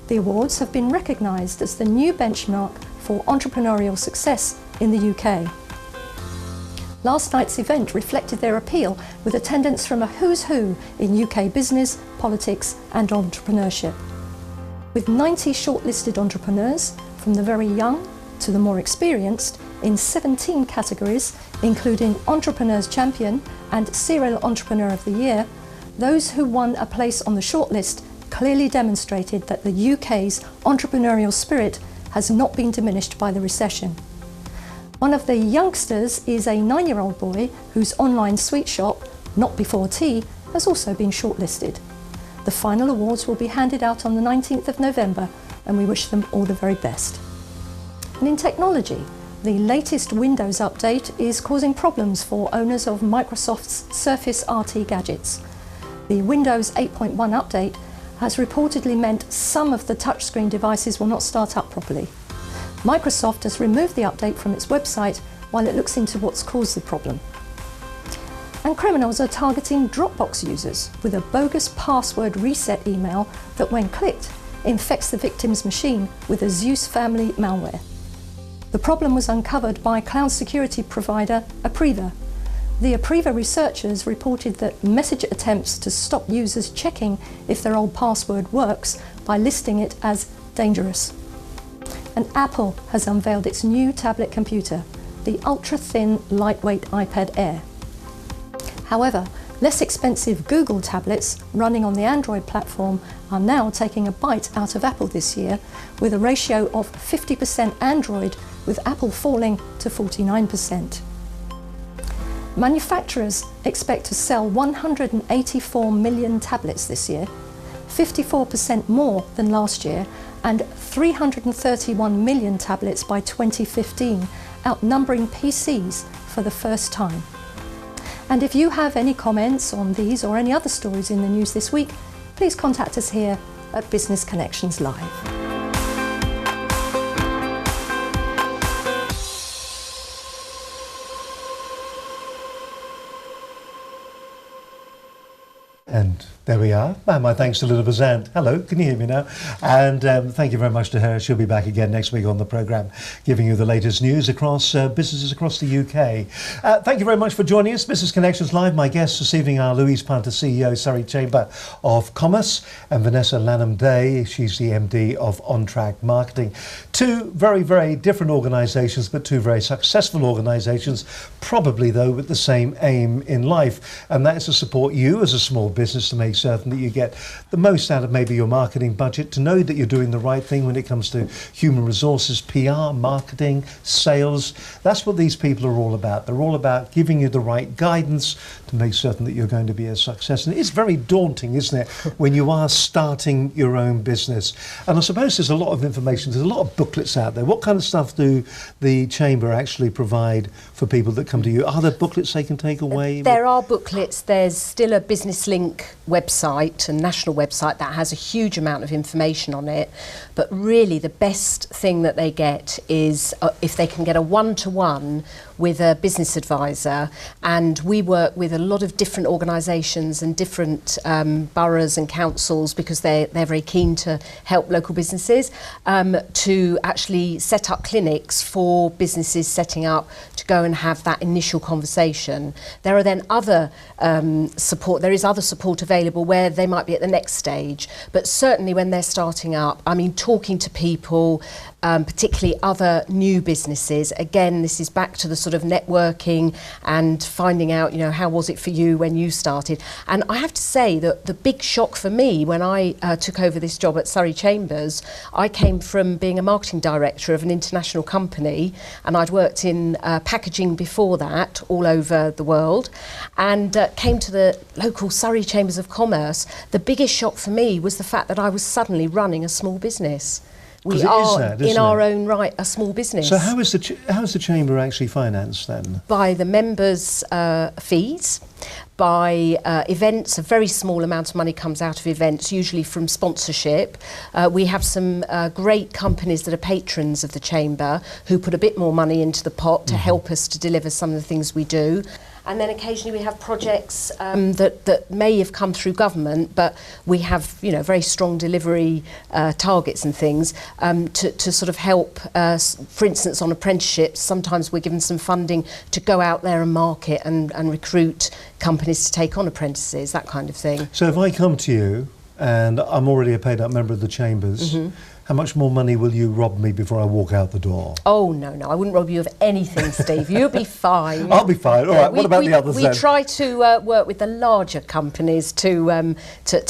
The awards have been recognised as the new benchmark for entrepreneurial success in the UK. Last night's event reflected their appeal with attendance from a who's who in UK business, politics and entrepreneurship. With 90 shortlisted entrepreneurs, from the very young to the more experienced, in 17 categories, including Entrepreneur's Champion and Serial Entrepreneur of the Year, those who won a place on the shortlist clearly demonstrated that the UK's entrepreneurial spirit has not been diminished by the recession. One of the youngsters is a 9-year-old boy whose online sweet shop, Not Before Tea, has also been shortlisted. The final awards will be handed out on the 19th of November, and we wish them all the very best. And in technology, the latest Windows update is causing problems for owners of Microsoft's Surface RT gadgets. The Windows 8.1 update has reportedly meant some of the touchscreen devices will not start up properly. Microsoft has removed the update from its website while it looks into what's caused the problem. And criminals are targeting Dropbox users with a bogus password reset email that, when clicked, infects the victim's machine with a Zeus family malware. The problem was uncovered by cloud security provider Apriva. The Apriva researchers reported that message attempts to stop users checking if their old password works by listing it as dangerous. And Apple has unveiled its new tablet computer, the ultra-thin, lightweight iPad Air. However, less expensive Google tablets running on the Android platform are now taking a bite out of Apple this year, with a ratio of 50% Android, with Apple falling to 49%. Manufacturers expect to sell 184 million tablets this year. 54% more than last year, and 331 million tablets by 2015, outnumbering PCs for the first time. And if you have any comments on these or any other stories in the news this week, please contact us here at Business Connections Live. And there we are. My thanks to Elizabeth Zant. Hello, can you hear me now? And thank you very much to her. She'll be back again next week on the programme, giving you the latest news across businesses across the UK. Thank you very much for joining us. Business Connections Live. My guests this evening are Louise Punter, CEO, Surrey Chamber of Commerce, and Vanessa Lanham-Day. She's the MD of On Track Marketing. Two very, very different organisations, but two very successful organisations, probably though with the same aim in life, and that is to support you as a small business to make certain that you get the most out of maybe your marketing budget, to know that you're doing the right thing when it comes to human resources, PR, marketing, sales. That's what these people are all about. They're all about giving you the right guidance to make certain that you're going to be a success. And it's very daunting, isn't it, when you are starting your own business. And I suppose there's a lot of information, there's a lot of booklets out there. What kind of stuff do the Chamber actually provide for people that come to you? Are there booklets they can take away? There are booklets. There's still a Business Link website, a national website, that has a huge amount of information on it. But really the best thing that they get is if they can get a one-to-one with a business advisor. And we work with a lot of different organisations and different boroughs and councils, because they're very keen to help local businesses to actually set up clinics for businesses setting up to go and have that initial conversation. There are then other support. There is other support available where they might be at the next stage, but certainly when they're starting up, I mean, talking to people, particularly other new businesses. Again, this is back to the sort of networking and finding out, you know, how was it for you when you started? And I have to say that the big shock for me when I took over this job at Surrey Chambers, I came from being a marketing director of an international company, and I'd worked in packaging before that all over the world, and came to the local Surrey Chambers of Commerce. The biggest shock for me was the fact that I was suddenly running a small business. We are, in our own right, a small business. So how is the Chamber actually financed then? By the members' fees, by events. A very small amount of money comes out of events, usually from sponsorship. We have some great companies that are patrons of the Chamber who put a bit more money into the pot to help us to deliver some of the things we do. And then occasionally we have projects that may have come through government, but we have, you know, very strong delivery targets and things to sort of help. For instance, on apprenticeships, sometimes we're given some funding to go out there and market and recruit companies to take on apprentices, that kind of thing. So if I come to you and I'm already a paid up member of the Chambers, how much more money will you rob me before I walk out the door? Oh, no, I wouldn't rob you of anything, Steve. You'll be fine. I'll be fine. All right, what about the others then? We try to work with the larger companies to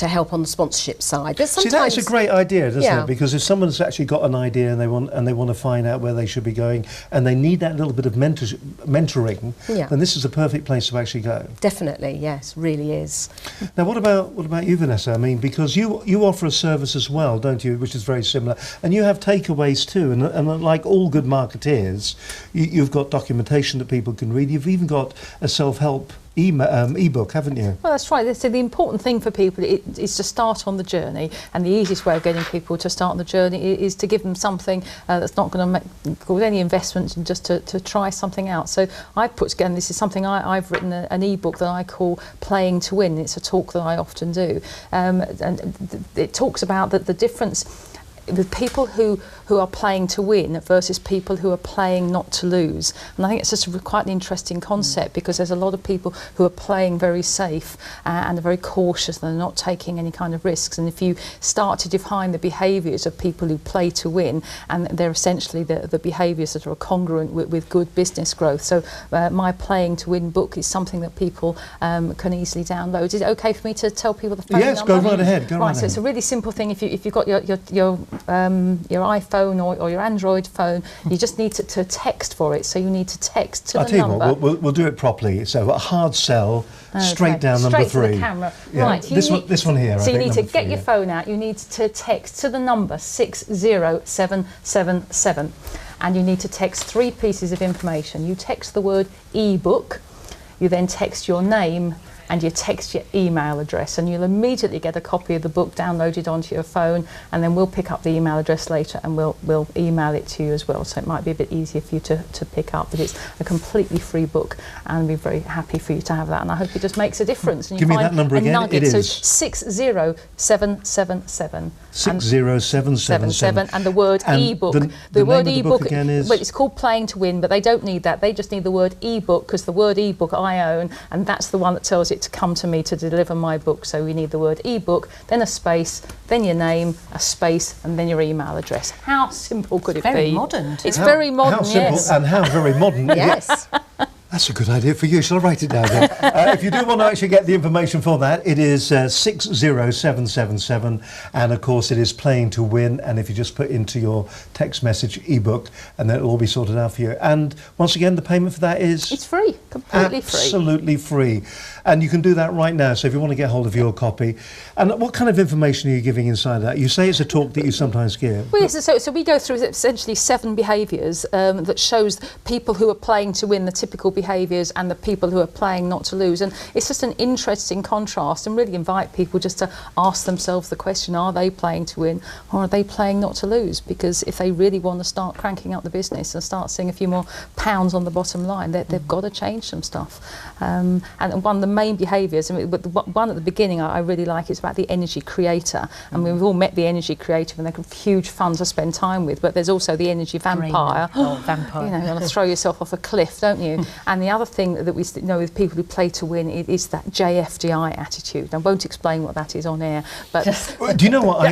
help on the sponsorship side. But sometimes, see, that's a great idea, doesn't it? Because if someone's actually got an idea and they want to find out where they should be going, and they need that little bit of mentoring, then this is the perfect place to actually go. Definitely, yes, really is. Now, what about you, Vanessa? I mean, because you offer a service as well, don't you, which is very similar. And you have takeaways too, and like all good marketeers, you've got documentation that people can read. You've even got a self-help ebook, haven't you? Well, that's right. So the important thing for people is to start on the journey, and the easiest way of getting people to start on the journey is to give them something that's not going to cause any investment, and just to try something out. So I've put together, this is something I've written an ebook that I call Playing to Win. It's a talk that I often do, and it talks about the difference with people who are playing to win versus people who are playing not to lose. And I think it's just quite an interesting concept, because there's a lot of people who are playing very safe and are very cautious, and they're not taking any kind of risks. And if you start to define the behaviours of people who play to win, and they're essentially the behaviours that are congruent with good business growth. So my Playing to Win book is something that people can easily download. Is it okay for me to tell people the phone number? Yes, go right ahead. So it's a really simple thing. If you've got your iPhone or your Android phone, you just need to text for it. So you need to text to I'll the tell you number. what, we'll do it properly. So a hard sell, straight down number Straight 3. to the camera. Yeah. Right. This one here. So I you think, need to number get 3, your yeah. phone out. You need to text to the number 60777, and you need to text 3 pieces of information. You text the word ebook. You then text your name. And you text your email address, and you'll immediately get a copy of the book downloaded onto your phone, and then we'll pick up the email address later and we'll email it to you as well. So it might be a bit easier for you to pick up, but it's a completely free book, and we're very happy for you to have that, and I hope it just makes a difference. And Give you me find that number a again. Nugget. It So is 60777. 60777. And the word And ebook. the word name of the book ebook again is? Well, it's called Playing to Win, but they don't need that. They just need the word ebook, because the word ebook I own, and that's the one that tells it to come to me to deliver my book. So we need the word ebook, then a space, then your name, a space, and then your email address. How simple could it be? Very modern, too. It's very modern, How simple yes. and how very modern. Yes. That's a good idea for you. Shall I write it down then? If you do want to actually get the information for that, it is 60777, and of course it is Playing to Win, and if you just put into your text message ebook, and then it'll all be sorted out for you. And once again, the payment for that is It's free, completely free. absolutely free. And you can do that right now, so if you want to get hold of your copy. And what kind of information are you giving inside that? You say it's a talk that you sometimes give. Well, yes, so we go through essentially 7 behaviours that shows people who are playing to win, the typical behaviours, and the people who are playing not to lose. And it's just an interesting contrast, and really invite people just to ask themselves the question, are they playing to win or are they playing not to lose? Because if they really want to start cranking up the business and start seeing a few more pounds on the bottom line, they've got to change some stuff. And one of the main behaviours, I mean, the one at the beginning I really like, is about the energy creator. I mean, we've all met the energy creator, and they're huge fun to spend time with, but there's also the energy vampire. Vampire. You know, you want to throw yourself off a cliff, don't you? And the other thing that we know with people who play to win is that JFDI attitude. I won't explain what that is on air, but Do you know what?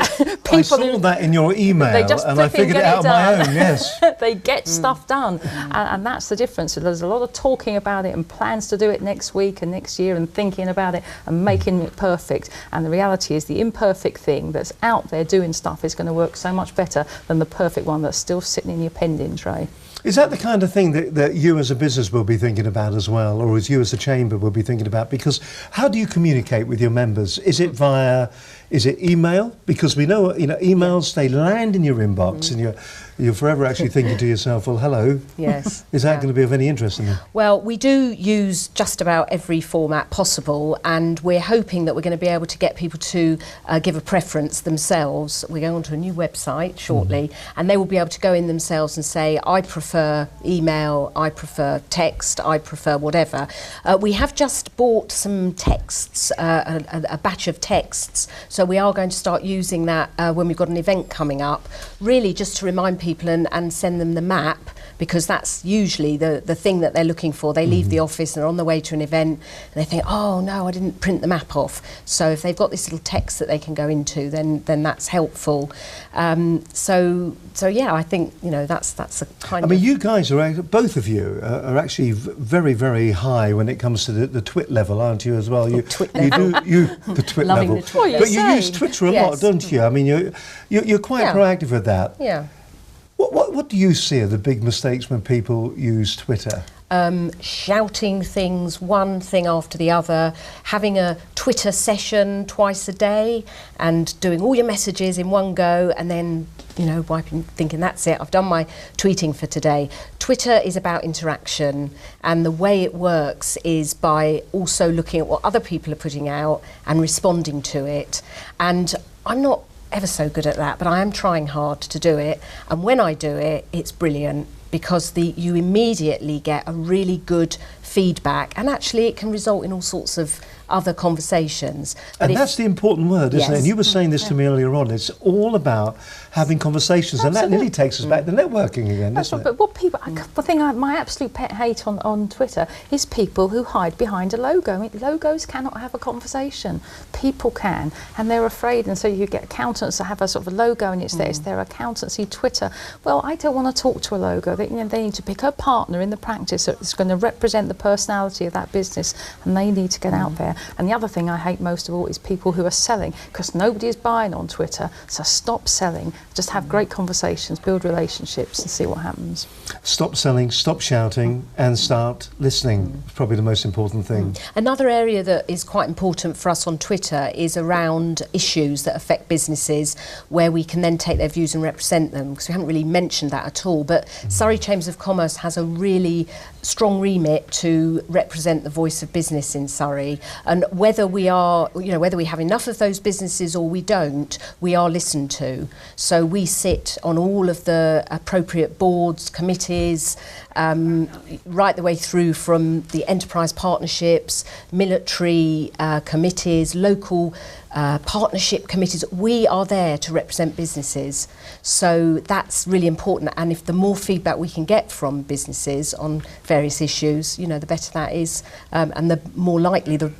I saw that in your email, they just and I figured it out on my own, yes. They get stuff done, and that's the difference. So there's a lot of talking about it and plans to do it next week and next year, and thinking about it and making it perfect. And the reality is the imperfect thing that's out there doing stuff is going to work so much better than the perfect one that's still sitting in your pending tray. Is that the kind of thing that you as a business will be thinking about as well, or as you as a chamber will be thinking about? Because how do you communicate with your members? Is it email? Because we know, emails, they land in your inbox, and you're forever actually thinking to yourself, well, hello. Yes. Is that going to be of any interest in them? Well, we do use just about every format possible, and we're hoping that we're going to be able to get people to give a preference themselves. We're going onto a new website shortly, and they will be able to go in themselves and say, I prefer email, I prefer text, I prefer whatever. We have just bought some texts, a batch of texts, so we are going to start using that when we've got an event coming up, really just to remind people and send them the map, because that's usually the thing that they're looking for. They leave the office and they're on the way to an event and they think, oh no, I didn't print the map off. So if they've got this little text that they can go into, then that's helpful. So yeah, I think that's a kind of. I mean, you guys are both of you are actually very, very high when it comes to the twit level, aren't you as well? The twit level. Loving the twit. But you use Twitter a lot, don't you? I mean, you're quite proactive with that. Yeah. What do you see are the big mistakes when people use Twitter? Shouting things, one thing after the other, having a Twitter session twice a day and doing all your messages in one go, and then wiping, thinking that's it, I've done my tweeting for today. Twitter is about interaction, and the way it works is by also looking at what other people are putting out and responding to it. And I'm not ever so good at that, but I am trying hard to do it, and when I do it, it's brilliant, because you immediately get a really good feedback, and actually it can result in all sorts of other conversations. And that's the important word, isn't it? Yes. And you were saying this to me earlier on. It's all about having conversations, and that nearly takes us back to networking again, doesn't it? But what people, the thing, my absolute pet hate on Twitter is people who hide behind a logo. I mean, logos cannot have a conversation. People can, and they're afraid. And so you get accountants that have a sort of a logo, and it's their accountancy Twitter. Well, I don't want to talk to a logo. They need to pick a partner in the practice that's going to represent the personality of that business, and they need to get out there. And the other thing I hate most of all is people who are selling, because nobody is buying on Twitter. So stop selling, just have great conversations, build relationships, and see what happens. Stop selling, stop shouting, and start listening. It's probably the most important thing. Another area that is quite important for us on Twitter is around issues that affect businesses, where we can then take their views and represent them, because we haven't really mentioned that at all. But Surrey Chambers of Commerce has a really strong remit to represent the voice of business in Surrey, and whether we are, whether we have enough of those businesses or we don't, we are listened to. So we sit on all of the appropriate boards, committees, right the way through from the enterprise partnerships, military committees, local partnership committees. We are there to represent businesses. So that's really important. And if the more feedback we can get from businesses on various issues, the better that is, and the more likely the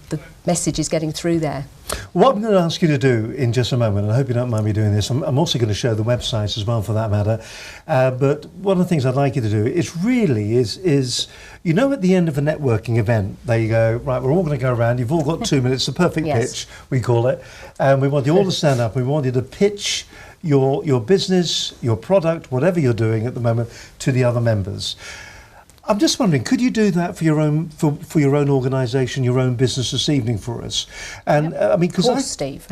message is getting through there. What I'm going to ask you to do in just a moment, and I hope you don't mind me doing this, I'm also going to show the websites as well for that matter, but one of the things I'd like you to do is really is at the end of a networking event, there you go, right, we're all going to go around, you've all got 2 minutes, the perfect pitch, we call it, and we want you all to stand up, we want you to pitch your business, your product, whatever you're doing at the moment, to the other members. I'm just wondering, could you do that for your own organisation, your own business this evening for us? And I mean, because Steve.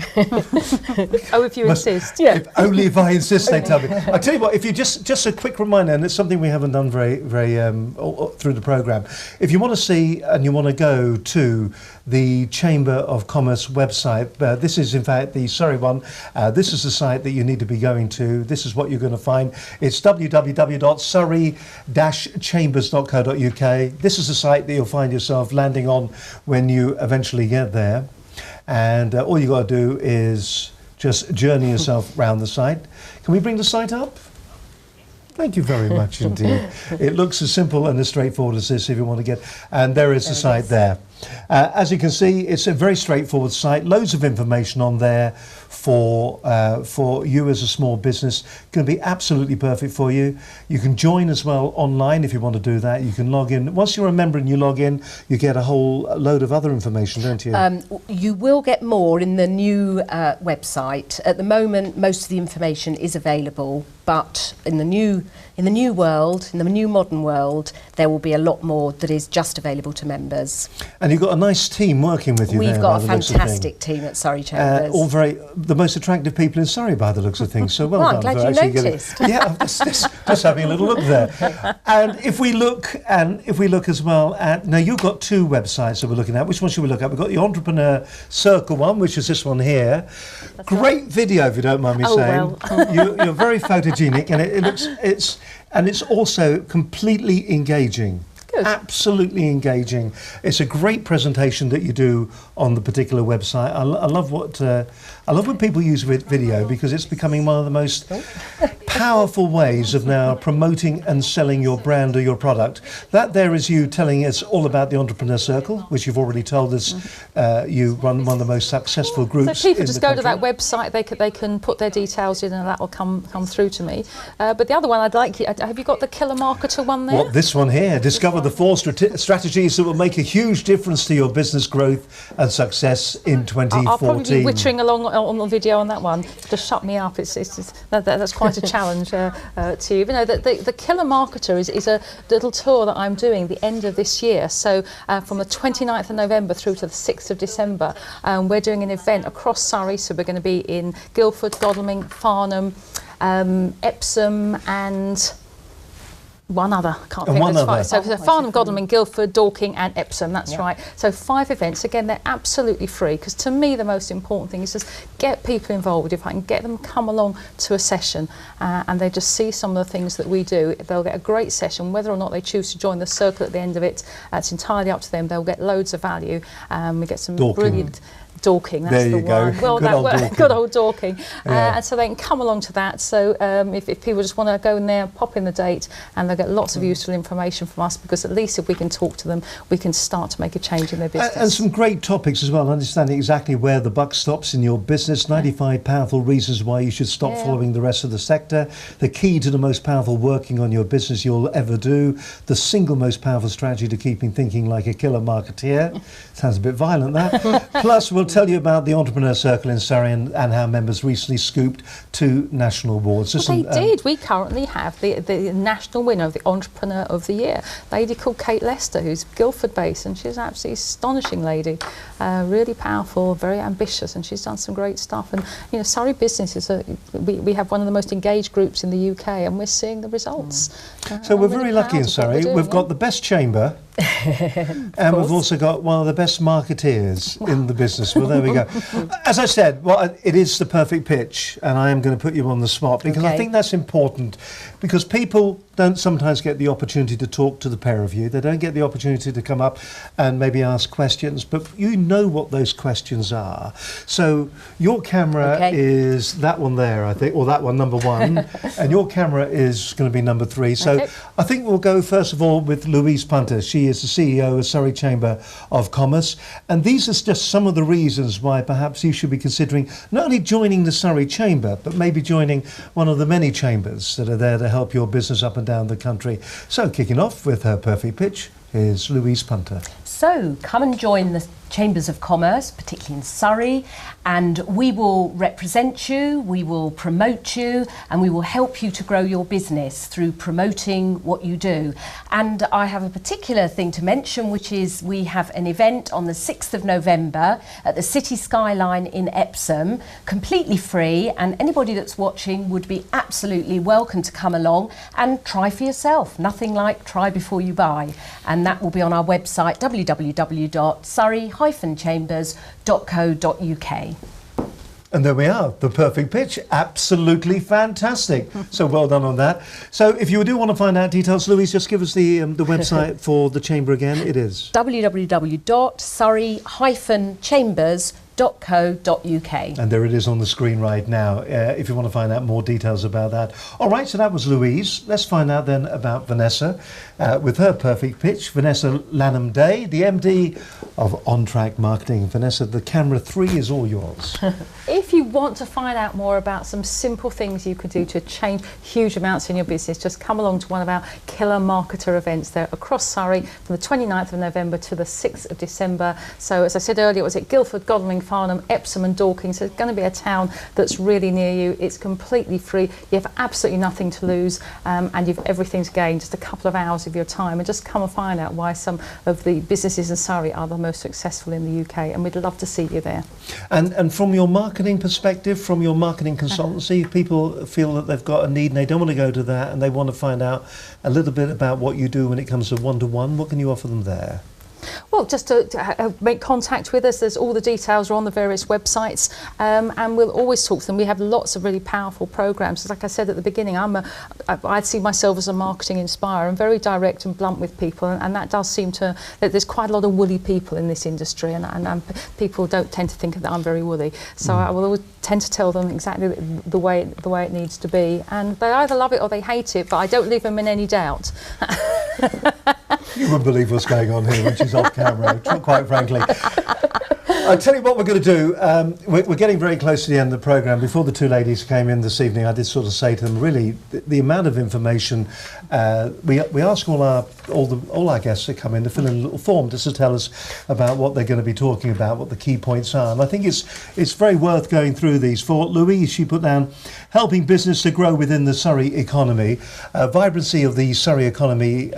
Oh, if you insist. Yeah. Only if I insist, they tell me. I tell you what, if you just a quick reminder, and it's something we haven't done very through the programme. If you want to see and you want to go to the Chamber of Commerce website, this is in fact the Surrey one. This is the site that you need to be going to. This is what you're going to find. It's www.surrey-chambers.co.uk. This is the site that you'll find yourself landing on when you eventually get there. And all you got to do is just journey yourself around the site. Can we bring the site up? Thank you very much indeed. It looks as simple and as straightforward as this if you want to get, and there is the site there. As you can see, it's a very straightforward site, loads of information on there for you as a small business. Going to be absolutely perfect for you. You can join as well online if you want to do that. You can log in. Once you're a member and you log in, you get a whole load of other information, don't you? You will get more in the new website. At the moment, most of the information is available, but in the new world, in the new modern world, there will be a lot more that is just available to members. And you've got a nice team working with you. We've got a fantastic team at Surrey Chambers. All the most attractive people in Surrey by the looks of things. So well done. I'm glad you noticed. Just having a little look there. And if we look as well at, now you've got two websites that we're looking at. Which one should we look at? We've got the Entrepreneur Circle one, which is this one here. That's great video, if you don't mind me saying. Well. You're very photogenic, and it's also completely engaging. Good. Absolutely engaging. It's a great presentation that you do on the particular website. I love when people use video, because it's becoming one of the most powerful ways of now promoting and selling your brand or your product. That there is you telling us all about the Entrepreneur Circle, which you've already told us you run one of the most successful groups. So people just go to that website, they can put their details in, and that will come through to me. But the other one I'd like, have you got the Killer Marketer one there? Well, this one here, discover the 4 strategies that will make a huge difference to your business growth and success in 2014. I'll probably be wittering along on the video on that one. Just shut me up. That's quite a challenge to you. But no, the Killer Marketer is a little tour that I'm doing the end of this year. So from the 29th of November through to the 6th of December, we're doing an event across Surrey. So we're going to be in Guildford, Godalming, Farnham, Epsom, and one other, can't think of it. So Farnham, Godalming, Guildford, Dorking and Epsom, that's right. So 5 events. Again, they're absolutely free, because to me the most important thing is just get people involved. If I can get them come along to a session and they just see some of the things that we do, they'll get a great session. Whether or not they choose to join the circle at the end of it, it's entirely up to them. They'll get loads of value. We get some brilliant Dorking, that's There you the one. go. Well, Good old that Dorking. good old Dorking. Yeah. And so they can come along to that. So if people just want to go in there, pop in the date, and they'll get lots of useful information from us, because at least if we can talk to them, we can start to make a change in their business. And some great topics as well, understanding exactly where the buck stops in your business, 95 powerful reasons why you should stop following the rest of the sector, the key to the most powerful working on your business you'll ever do, the single most powerful strategy to keeping thinking like a killer marketeer. Sounds a bit violent, that. Plus, we'll tell you about the Entrepreneur Circle in Surrey and how members recently scooped 2 national awards. Well, they did. We currently have the national winner of the Entrepreneur of the Year, a lady called Kate Lester, who's Guildford based, and she's an absolutely astonishing lady, really powerful, very ambitious, and she's done some great stuff. And you know, Surrey businesses we have one of the most engaged groups in the UK, and we're seeing the results. So we're very lucky in Surrey. We've got the best chamber, and we've also got one of the best marketeers in the business. Well, there we go. As I said, well, it is the perfect pitch, and I am going to put you on the spot, because I think that's important, because people don't sometimes get the opportunity to talk to the pair of you. They don't get the opportunity to come up and maybe ask questions, but you know what those questions are. So your camera is that one there, I think, or that one, number 1, and your camera is going to be number 3. So I think we'll go first of all with Louise Punter. She is the CEO of Surrey Chamber of Commerce, and these are just some of the reasons why perhaps you should be considering not only joining the Surrey Chamber, but maybe joining one of the many chambers that are there to help your business up and down the country. So kicking off with her perfect pitch is Louise Punter. So come and join the Chambers of Commerce, particularly in Surrey, and we will represent you, we will promote you, and we will help you to grow your business through promoting what you do. And I have a particular thing to mention, which is we have an event on the 6th of November at the City Skyline in Epsom, completely free, and anybody that's watching would be absolutely welcome to come along and try for yourself. Nothing like try before you buy. And that will be on our website, www.surrey-chambers.co.uk. And there we are, the perfect pitch, absolutely fantastic. So well done on that. So if you do want to find out details, Louise, just give us the website for the chamber again. It is www.surrey-chambers.co.uk. And there it is on the screen right now, if you want to find out more details about that. All right, so that was Louise. Let's find out then about Vanessa with her perfect pitch. Vanessa Lanham-Day, the MD of On Track Marketing. Vanessa, the camera 3 is all yours. If you want to find out more about some simple things you could do to change huge amounts in your business, just come along to one of our killer marketer events there across Surrey from the 29th of November to the 6th of December. So as I said earlier, it was at Guildford, Godalming, Farnham, Epsom and Dorking. So it's going to be a town that's really near you. It's completely free. You have absolutely nothing to lose, and you've everything to gain, just a couple of hours of your time. And just come and find out why some of the businesses in Surrey are the most successful in the UK, and we'd love to see you there. And from your marketing perspective, from your marketing consultancy, if people feel that they've got a need and they don't want to go to that and they want to find out a little bit about what you do when it comes to one-to-one, what can you offer them there? Well, just to make contact with us. There's all the details are on the various websites, and we'll always talk to them. We have lots of really powerful programs. Like I said at the beginning, I see myself as a marketing inspirer. I'm very direct and blunt with people, and that does seem to, that there's quite a lot of woolly people in this industry, and people don't tend to think that I'm very woolly. So I will always tend to tell them exactly the way it needs to be, and they either love it or they hate it, but I don't leave them in any doubt. You wouldn't believe what's going on here when she's off camera, quite frankly. I'll tell you what we're going to do. We're getting very close to the end of the programme. Before the 2 ladies came in this evening, I did sort of say to them, really, the amount of information, we ask all our guests to come in to fill in a little form just to tell us about what they're going to be talking about, what the key points are. And I think it's very worth going through these. For Louise, she put down helping business to grow within the Surrey economy, vibrancy of the Surrey economy,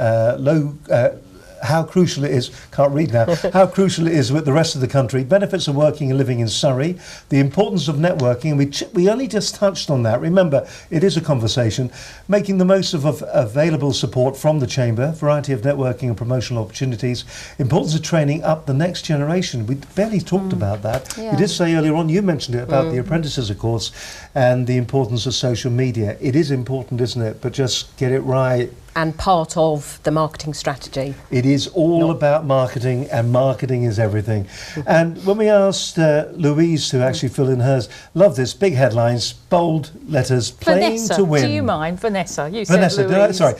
how crucial it is, can't read now, how crucial it is with the rest of the country, benefits of working and living in Surrey, the importance of networking, and we only just touched on that. Remember, it is a conversation, making the most of available support from the Chamber, variety of networking and promotional opportunities, importance of training up the next generation. We barely talked about that. Yeah. You did say earlier on, you mentioned it about the apprentices, of course, and the importance of social media. It is important, isn't it? But just get it right. and part of the marketing strategy. It is all about marketing, and marketing is everything. And when we asked Louise to actually fill in hers, love this, big headlines, bold letters, playing Vanessa, to win. do you mind? Vanessa, you Vanessa, said Louise. sorry.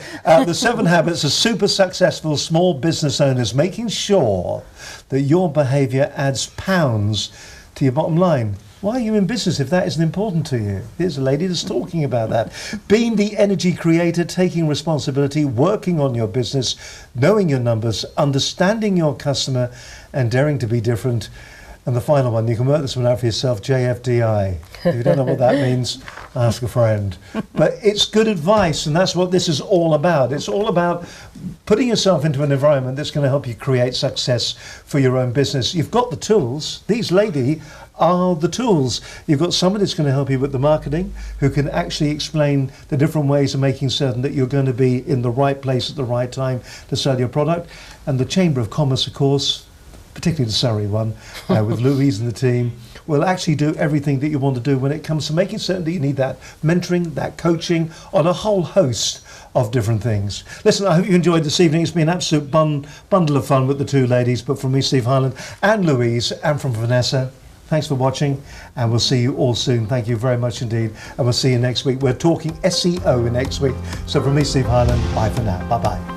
The 7 habits of super successful small business owners, making sure that your behaviour adds pounds to your bottom line. Why are you in business if that isn't important to you? Here's a lady that's talking about that. Being the energy creator, taking responsibility, working on your business, knowing your numbers, understanding your customer, and daring to be different. And the final one, you can work this one out for yourself, JFDI. If you don't know what that means, ask a friend. But it's good advice, and that's what this is all about. It's all about putting yourself into an environment that's going to help you create success for your own business. You've got the tools. These ladies are the tools. You've got somebody that's going to help you with the marketing, who can actually explain the different ways of making certain that you're going to be in the right place at the right time to sell your product. And the Chamber of Commerce, of course, particularly the Surrey one, with Louise and the team, will actually do everything that you want to do when it comes to making certain that you need that mentoring, that coaching on a whole host of different things. Listen, I hope you enjoyed this evening. It's been an absolute bundle of fun with the 2 ladies, but from me, Steve Highland, and Louise, and from Vanessa, thanks for watching, and we'll see you all soon. Thank you very much indeed, and we'll see you next week. We're talking SEO next week. So from me, Steve Highland, bye for now. Bye-bye.